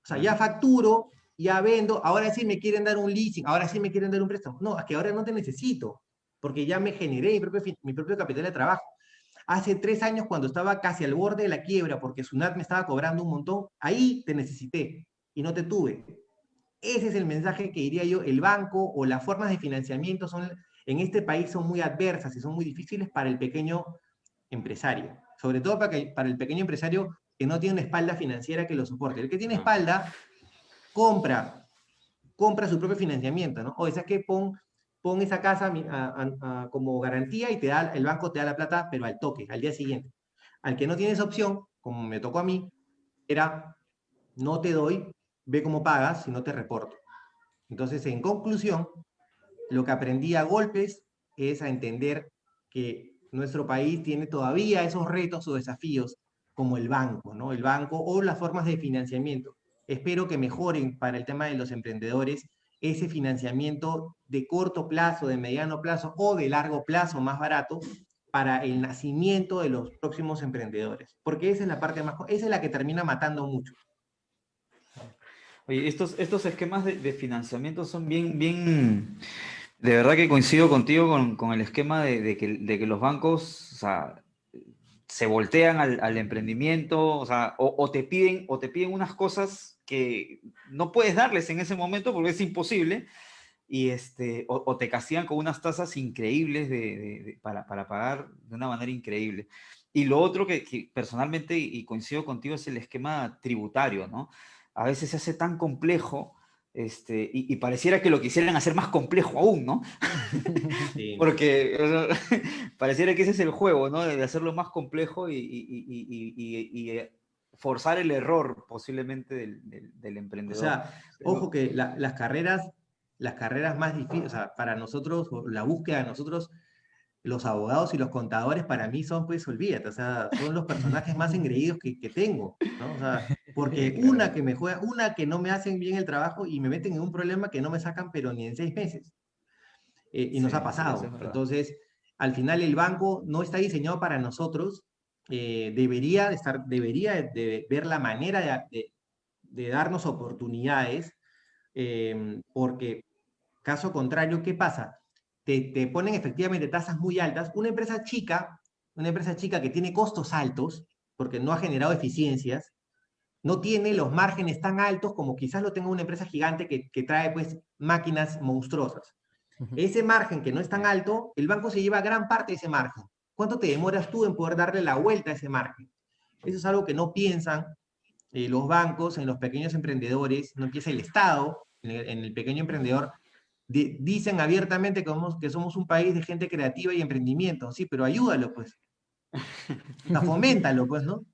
O sea, ya facturo, ya vendo, ahora sí me quieren dar un leasing, ahora sí me quieren dar un préstamo. No, es que ahora no te necesito, porque ya me generé mi propio capital de trabajo. Hace 3 años, cuando estaba casi al borde de la quiebra, porque Sunat me estaba cobrando un montón, ahí te necesité y no te tuve. Ese es el mensaje que diría yo, el banco o las formas de financiamiento en este país son muy adversas y son muy difíciles para el pequeño empresario. Sobre todo para el pequeño empresario que no tiene una espalda financiera que lo soporte. El que tiene espalda, compra, compra su propio financiamiento, ¿no? O esa que pon esa casa como garantía y el banco te da la plata, pero al toque, al día siguiente. Al que no tiene esa opción, como me tocó a mí, era, no te doy, ve cómo pagas, si no te reporto. Entonces, en conclusión, lo que aprendí a golpes es a entender que nuestro país tiene todavía esos retos o desafíos como el banco, ¿no? El banco o las formas de financiamiento. Espero que mejoren para el tema de los emprendedores ese financiamiento de corto plazo, de mediano plazo o de largo plazo más barato para el nacimiento de los próximos emprendedores, porque esa es la parte más, esa es la que termina matando mucho. Oye, estos esquemas de financiamiento son bien, de verdad que coincido contigo con el esquema de que los bancos, o sea, se voltean al emprendimiento, o sea, o te piden unas cosas que no puedes darles en ese momento porque es imposible, o te castigan con unas tasas increíbles para pagar de una manera increíble. Y lo otro que personalmente, y coincido contigo, es el esquema tributario, ¿no? A veces se hace tan complejo, y pareciera que lo quisieran hacer más complejo aún, ¿no? Sí. Porque o sea, pareciera que ese es el juego, ¿no? De hacerlo más complejo y forzar el error posiblemente del O emprendedor. sea, ojo Pero, que las carreras más difíciles, o sea, para nosotros, o la búsqueda de nosotros, los abogados y los contadores, para mí son, pues, olvídate, o sea, son los personajes más engreídos que tengo, ¿no? O sea, porque claro, una que no me hacen bien el trabajo y me meten en un problema que no me sacan, pero ni en 6 meses. Y nos ha sí, sí, eso es pasado. verdad. Entonces, al final el banco no está diseñado para nosotros, debería de ver la manera de darnos oportunidades, porque caso contrario, ¿qué pasa? Te ponen efectivamente tasas muy altas. Una empresa chica que tiene costos altos, porque no ha generado eficiencias, no tiene los márgenes tan altos como quizás lo tenga una empresa gigante que trae pues máquinas monstruosas. Ujú. Ese margen que no es tan alto, el banco se lleva gran parte de ese margen. ¿Cuánto te demoras tú en poder darle la vuelta a ese margen? Eso es algo que no piensan los bancos en los pequeños emprendedores, no empieza el Estado en el pequeño emprendedor. Dicen abiertamente que somos un país de gente creativa y emprendimiento, sí, pero ayúdalo, pues. O sea, foméntalo, pues, ¿no?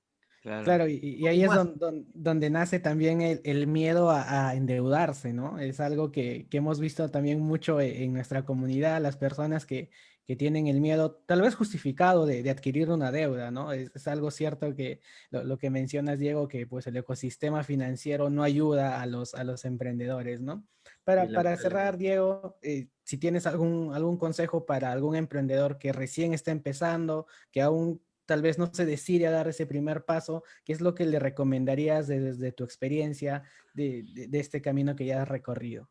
Claro. Claro, y ahí ¿Cómo es hace? donde nace también el miedo a endeudarse, ¿no? Es algo que hemos visto también mucho en nuestra comunidad, las personas que tienen el miedo, tal vez justificado, de adquirir una deuda, ¿no? Es algo cierto que lo que mencionas, Diego, que pues el ecosistema financiero no ayuda a los emprendedores, ¿no? Para cerrar, Lamentablemente. Diego, si tienes algún consejo para algún emprendedor que recién está empezando, que aún tal vez no se decide a dar ese primer paso, ¿qué es lo que le recomendarías desde tu experiencia de este camino que ya has recorrido?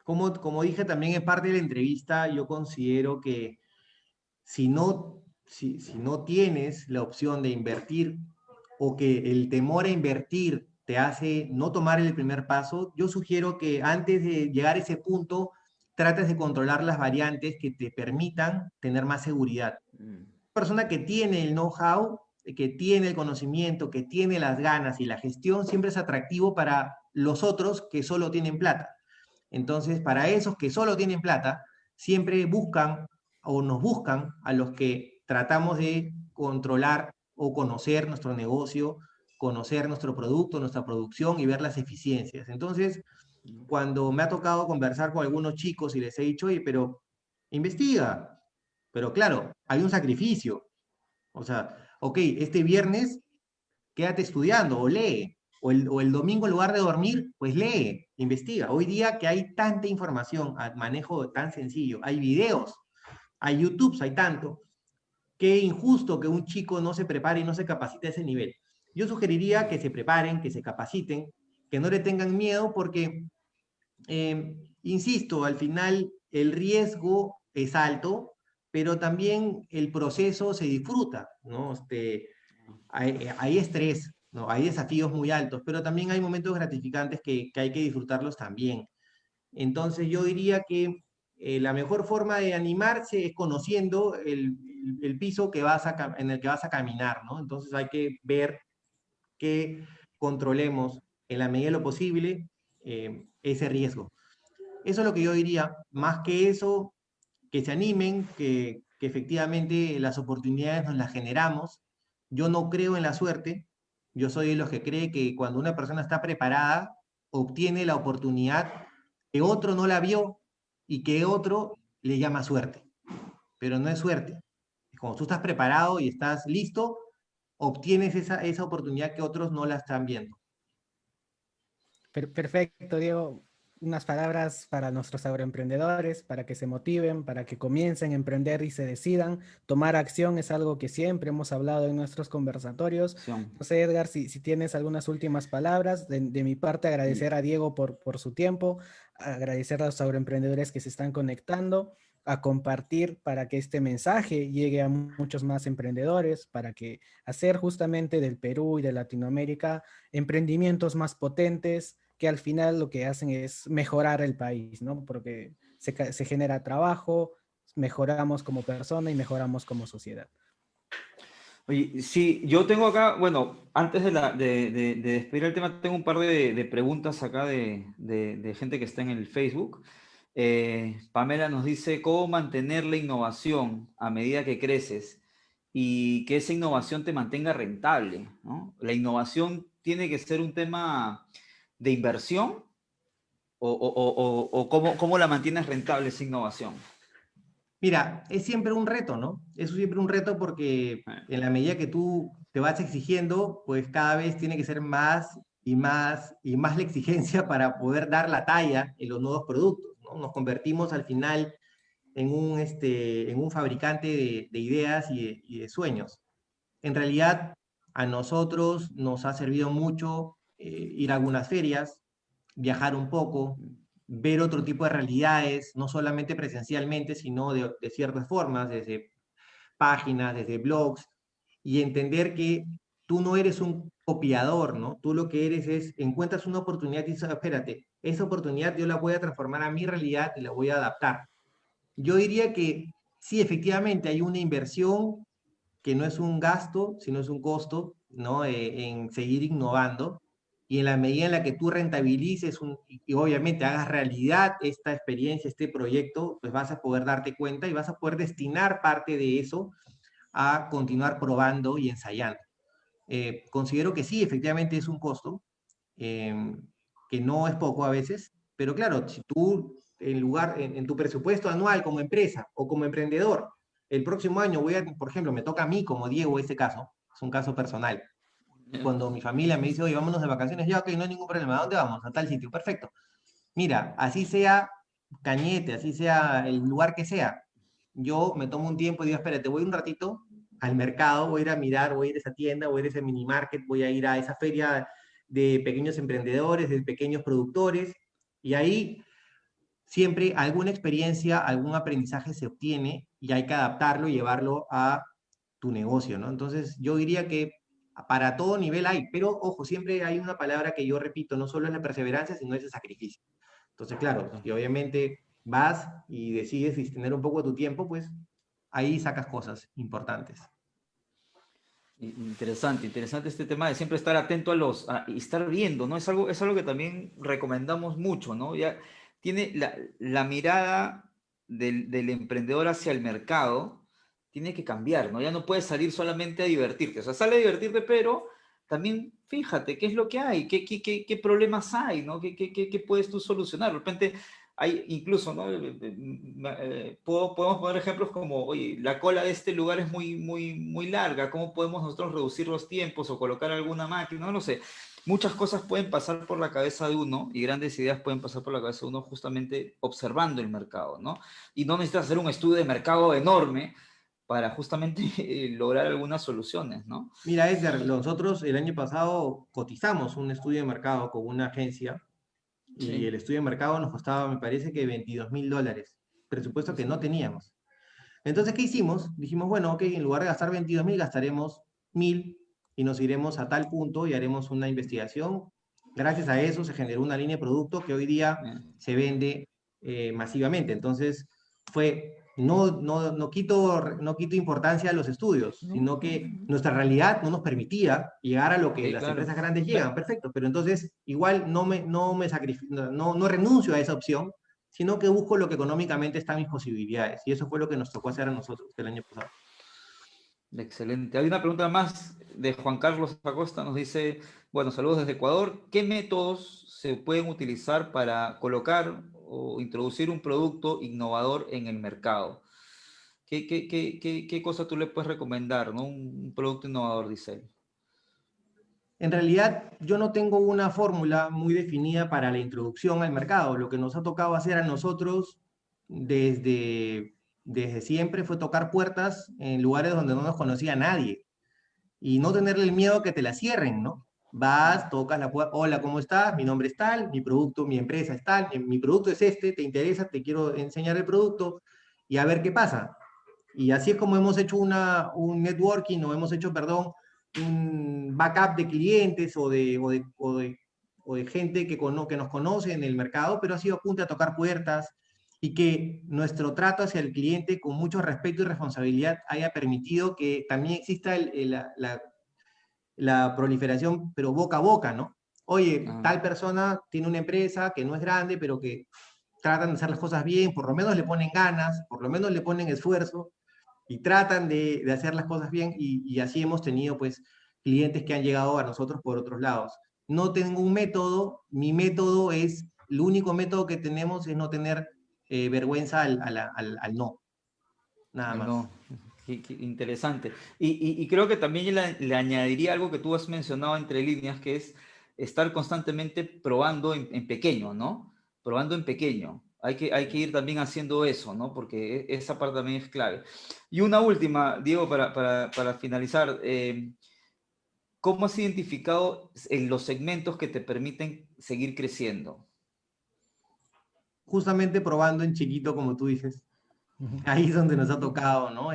Como dije también en parte de la entrevista, yo considero que si no tienes la opción de invertir o que el temor a invertir te hace no tomar el primer paso, yo sugiero que antes de llegar a ese punto trates de controlar las variantes que te permitan tener más seguridad. Mm. Persona que tiene el know-how, que tiene el conocimiento, que tiene las ganas y la gestión, siempre es atractivo para los otros que solo tienen plata. Entonces, para esos que solo tienen plata, siempre buscan o nos buscan a los que tratamos de controlar o conocer nuestro negocio, conocer nuestro producto, nuestra producción y ver las eficiencias. Entonces, cuando me ha tocado conversar con algunos chicos y les he dicho, oye, pero investiga. Pero claro, hay un sacrificio. O sea, ok, este viernes quédate estudiando o lee. O el domingo en lugar de dormir, pues lee, investiga. Hoy día que hay tanta información, manejo tan sencillo, hay videos, hay YouTubes, hay tanto, qué injusto que un chico no se prepare y no se capacite a ese nivel. Yo sugeriría que se preparen, que se capaciten, que no le tengan miedo porque, insisto, al final el riesgo es alto, pero también el proceso se disfruta, ¿no? Hay estrés, ¿no? Hay desafíos muy altos, pero también hay momentos gratificantes que hay que disfrutarlos también. Entonces yo diría que la mejor forma de animarse es conociendo el piso en el que vas a caminar, ¿no? Entonces hay que ver que controlemos en la medida de lo posible ese riesgo. Eso es lo que yo diría. Más que eso, que se animen, que efectivamente las oportunidades nos las generamos. Yo no creo en la suerte. Yo soy de los que cree que cuando una persona está preparada, obtiene la oportunidad que otro no la vio y que otro le llama suerte. Pero no es suerte. Cuando tú estás preparado y estás listo, obtienes esa oportunidad que otros no la están viendo. Perfecto, Diego. Unas palabras para nuestros agroemprendedores, para que se motiven, para que comiencen a emprender y se decidan. Tomar acción es algo que siempre hemos hablado en nuestros conversatorios. Acción. No sé, Edgar, si tienes algunas últimas palabras. De mi parte, agradecer a Diego por su tiempo, agradecer a los agroemprendedores que se están conectando, a compartir para que este mensaje llegue a muchos más emprendedores, para que hacer justamente del Perú y de Latinoamérica emprendimientos más potentes, que al final lo que hacen es mejorar el país, ¿no? Porque se genera trabajo, mejoramos como persona y mejoramos como sociedad. Oye, sí, yo tengo acá, bueno, antes de despedir el tema, tengo un par de preguntas acá de gente que está en el Facebook. Pamela nos dice, ¿cómo mantener la innovación a medida que creces y que esa innovación te mantenga rentable, ¿no? ¿La innovación tiene que ser un tema de inversión o cómo la mantienes rentable esa innovación? Mira, es siempre un reto, ¿no? Es siempre un reto porque en la medida que tú te vas exigiendo, pues cada vez tiene que ser más y más y más la exigencia para poder dar la talla en los nuevos productos, ¿no? Nos convertimos al final en un fabricante de ideas y de sueños. En realidad, a nosotros nos ha servido mucho ir a algunas ferias, viajar un poco, ver otro tipo de realidades, no solamente presencialmente, sino de ciertas formas, desde páginas, desde blogs, y entender que tú no eres un copiador, ¿no? Tú lo que eres es, encuentras una oportunidad y dices, espérate, esa oportunidad yo la voy a transformar a mi realidad y la voy a adaptar. Yo diría que sí, efectivamente, hay una inversión que no es un gasto, sino es un costo, ¿no? En seguir innovando. Y en la medida en la que tú rentabilices y obviamente hagas realidad esta experiencia, este proyecto, pues vas a poder darte cuenta y vas a poder destinar parte de eso a continuar probando y ensayando. Considero que sí, efectivamente es un costo, eh, que no es poco a veces, pero claro, si tú en tu presupuesto anual como empresa o como emprendedor, el próximo año por ejemplo, me toca a mí como Diego este caso, es un caso personal. Cuando mi familia me dice, oye, vámonos de vacaciones, ya, ok, no hay ningún problema, ¿a dónde vamos? A tal sitio, perfecto. Mira, así sea Cañete, así sea el lugar que sea, yo me tomo un tiempo y digo, espérate, voy un ratito al mercado, voy a ir a mirar, voy a ir a esa tienda, voy a ir a ese mini market, voy a ir a esa feria de pequeños emprendedores, de pequeños productores, y ahí siempre alguna experiencia, algún aprendizaje se obtiene y hay que adaptarlo y llevarlo a tu negocio, ¿no? Entonces, yo diría que para todo nivel hay, pero ojo, siempre hay una palabra que yo repito, no solo es la perseverancia, sino es el sacrificio. Entonces, claro, si obviamente vas y decides extender un poco tu tiempo, pues ahí sacas cosas importantes. Interesante, interesante este tema de siempre estar atento y estar viendo, ¿no? Es algo que también recomendamos mucho, ¿no? Ya tiene la mirada del emprendedor hacia el mercado, tiene que cambiar, ¿no? Ya no puedes salir solamente a divertirte, o sea, sale a divertirte, pero también fíjate qué es lo que hay, qué problemas hay, ¿no? ¿Qué puedes tú solucionar? De repente hay incluso, ¿no? Podemos poner ejemplos como, oye, la cola de este lugar es muy larga, ¿cómo podemos nosotros reducir los tiempos o colocar alguna máquina? No sé. Muchas cosas pueden pasar por la cabeza de uno y grandes ideas pueden pasar por la cabeza de uno justamente observando el mercado, ¿no? Y no necesitas hacer un estudio de mercado enorme para justamente lograr algunas soluciones, ¿no? Mira, Edgar, nosotros el año pasado cotizamos un estudio de mercado con una agencia y Sí, el estudio de mercado nos costaba, me parece que $22.000, presupuesto sí, que sí. no teníamos. Entonces, ¿qué hicimos? Dijimos, bueno, ok, en lugar de gastar 22.000, gastaremos 1.000 y nos iremos a tal punto y haremos una investigación. Gracias a eso se generó una línea de producto que hoy día se vende masivamente. Entonces, no quito importancia a los estudios, No, sino no, que no. nuestra realidad no nos permitía llegar a lo que Sí, las claro. empresas grandes llegan. Perfecto, pero entonces igual no renuncio a esa opción, sino que busco lo que económicamente está en mis posibilidades. Y eso fue lo que nos tocó hacer a nosotros el año pasado. Excelente. Hay una pregunta más de Juan Carlos Acosta. Nos dice, bueno, saludos desde Ecuador. ¿Qué métodos se pueden utilizar para colocar o introducir un producto innovador en el mercado? ¿Qué cosa tú le puedes recomendar, ¿no? Un producto innovador, dice él. En realidad, yo no tengo una fórmula muy definida para la introducción al mercado. Lo que nos ha tocado hacer a nosotros desde siempre fue tocar puertas en lugares donde no nos conocía nadie y no tenerle el miedo a que te la cierren, ¿no? Vas, tocas la puerta, hola, ¿cómo estás? Mi nombre es tal, mi producto, mi empresa es tal, mi producto es este, ¿te interesa? Te quiero enseñar el producto y a ver qué pasa. Y así es como hemos hecho un networking o hemos hecho, perdón, un backup de clientes o de gente que nos conoce en el mercado, pero ha sido a punta de tocar puertas y que nuestro trato hacia el cliente con mucho respeto y responsabilidad haya permitido que también exista la proliferación, pero boca a boca, ¿no? Oye, Ah, tal persona tiene una empresa que no es grande, pero que tratan de hacer las cosas bien, por lo menos le ponen ganas, por lo menos le ponen esfuerzo y tratan de hacer las cosas bien y así hemos tenido pues clientes que han llegado a nosotros por otros lados. No tengo un método, mi método es, el único método que tenemos es no tener vergüenza al no, nada más. no. Qué interesante. Y creo que también le añadiría algo que tú has mencionado entre líneas, que es estar constantemente probando en pequeño, ¿no? Probando en pequeño. Hay que ir también haciendo eso, ¿no? Porque esa parte también es clave. Y una última, Diego, para finalizar. ¿Cómo has identificado en los segmentos que te permiten seguir creciendo? Justamente probando en chiquito, como tú dices, Ujú. ahí es donde nos ha tocado, ¿no?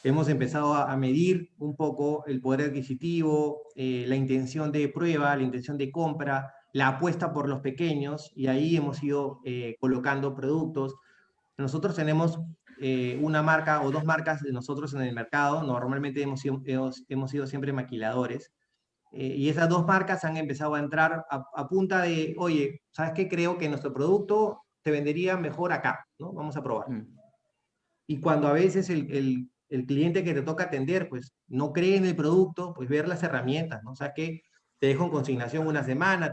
Hemos empezado a medir un poco el poder adquisitivo, la intención de prueba, la intención de compra, la apuesta por los pequeños, y ahí hemos ido colocando productos. Nosotros tenemos una marca o dos marcas de nosotros en el mercado, normalmente hemos sido siempre maquiladores, y esas dos marcas han empezado a entrar a punta de, oye, ¿sabes qué? Creo que nuestro producto te vendería mejor acá, ¿no? Vamos a probar. Mm. Y cuando a veces el cliente que te toca atender, pues no cree en el producto, pues ver las herramientas, ¿no? O sea, que te dejo en consignación una semana,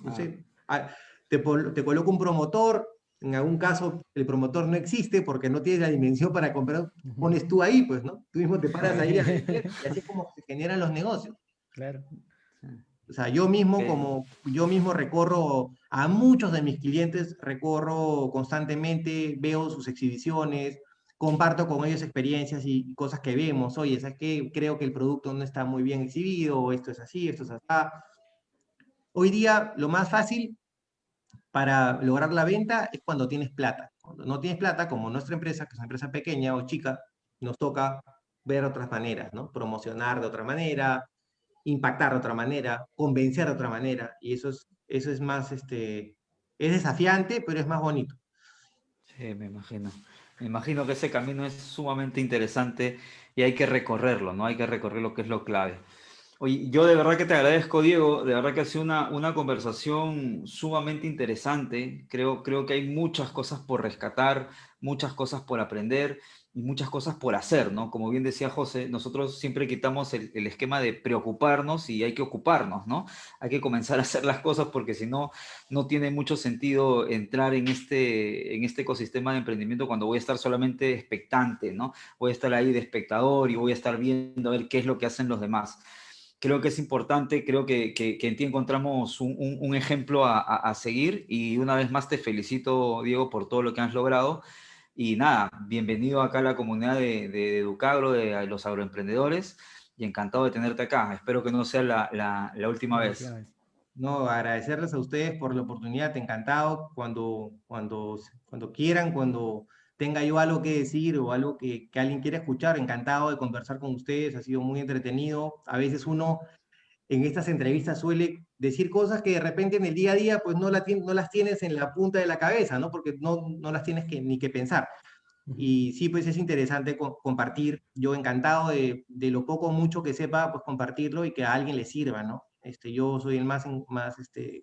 no Ah, sé, te coloco un promotor, en algún caso el promotor no existe porque no tienes la dimensión para comprar, Ujú. pones tú ahí, pues, ¿no? Tú mismo te paras ahí a vender y así es como se generan los negocios. Claro. sí. O sea, yo mismo, Ok. como yo mismo recorro a muchos de mis clientes, recorro constantemente, veo sus exhibiciones, comparto con ellos experiencias y cosas que vemos. Oye, ¿sabes qué? Creo que el producto no está muy bien exhibido, o esto es así, esto es así. Hoy día lo más fácil para lograr la venta es cuando tienes plata. Cuando no tienes plata, como nuestra empresa, que es una empresa pequeña o chica, nos toca ver otras maneras, ¿no? Promocionar de otra manera, impactar de otra manera, convencer de otra manera, y eso es más, es desafiante, pero es más bonito. Sí, me imagino. Me imagino que ese camino es sumamente interesante y hay que recorrerlo, ¿no? Hay que recorrerlo, que es lo clave. Oye, yo de verdad que te agradezco, Diego. De verdad que ha sido una conversación sumamente interesante. Creo que hay muchas cosas por rescatar, muchas cosas por aprender y muchas cosas por hacer, ¿no? Como bien decía José, nosotros siempre quitamos el esquema de preocuparnos y hay que ocuparnos, ¿no? Hay que comenzar a hacer las cosas porque si no, no tiene mucho sentido entrar en este ecosistema de emprendimiento cuando voy a estar solamente expectante, ¿no? Voy a estar ahí de espectador y voy a estar viendo a ver qué es lo que hacen los demás. Creo que es importante, creo que en ti encontramos un ejemplo a seguir y una vez más te felicito, Diego, por todo lo que has logrado. Y nada, bienvenido acá a la comunidad de Educagro, de los agroemprendedores, y encantado de tenerte acá. Espero que no sea la última La vez. última vez. No, agradecerles a ustedes por la oportunidad, encantado, cuando quieran, cuando tenga yo algo que decir o algo que alguien quiera escuchar, encantado de conversar con ustedes, ha sido muy entretenido. A veces uno en estas entrevistas suele decir cosas que de repente en el día a día pues no las tienes en la punta de la cabeza, ¿no? Porque no las tienes ni que pensar. Ujú. Y sí, pues es interesante compartir. Yo encantado de lo poco o mucho que sepa, pues compartirlo y que a alguien le sirva, ¿no? Yo soy el más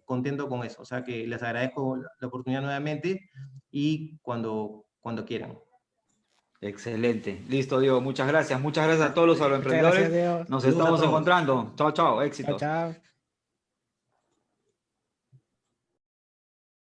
contento con eso. O sea que les agradezco la oportunidad nuevamente y cuando quieran. Excelente. Listo, Diego. Muchas gracias. Muchas gracias a todos los Muchas gracias, agroemprendedores. Diego. Nos Saludos a estamos todos. encontrando. Chao, chao. Chao, Éxitos. chao.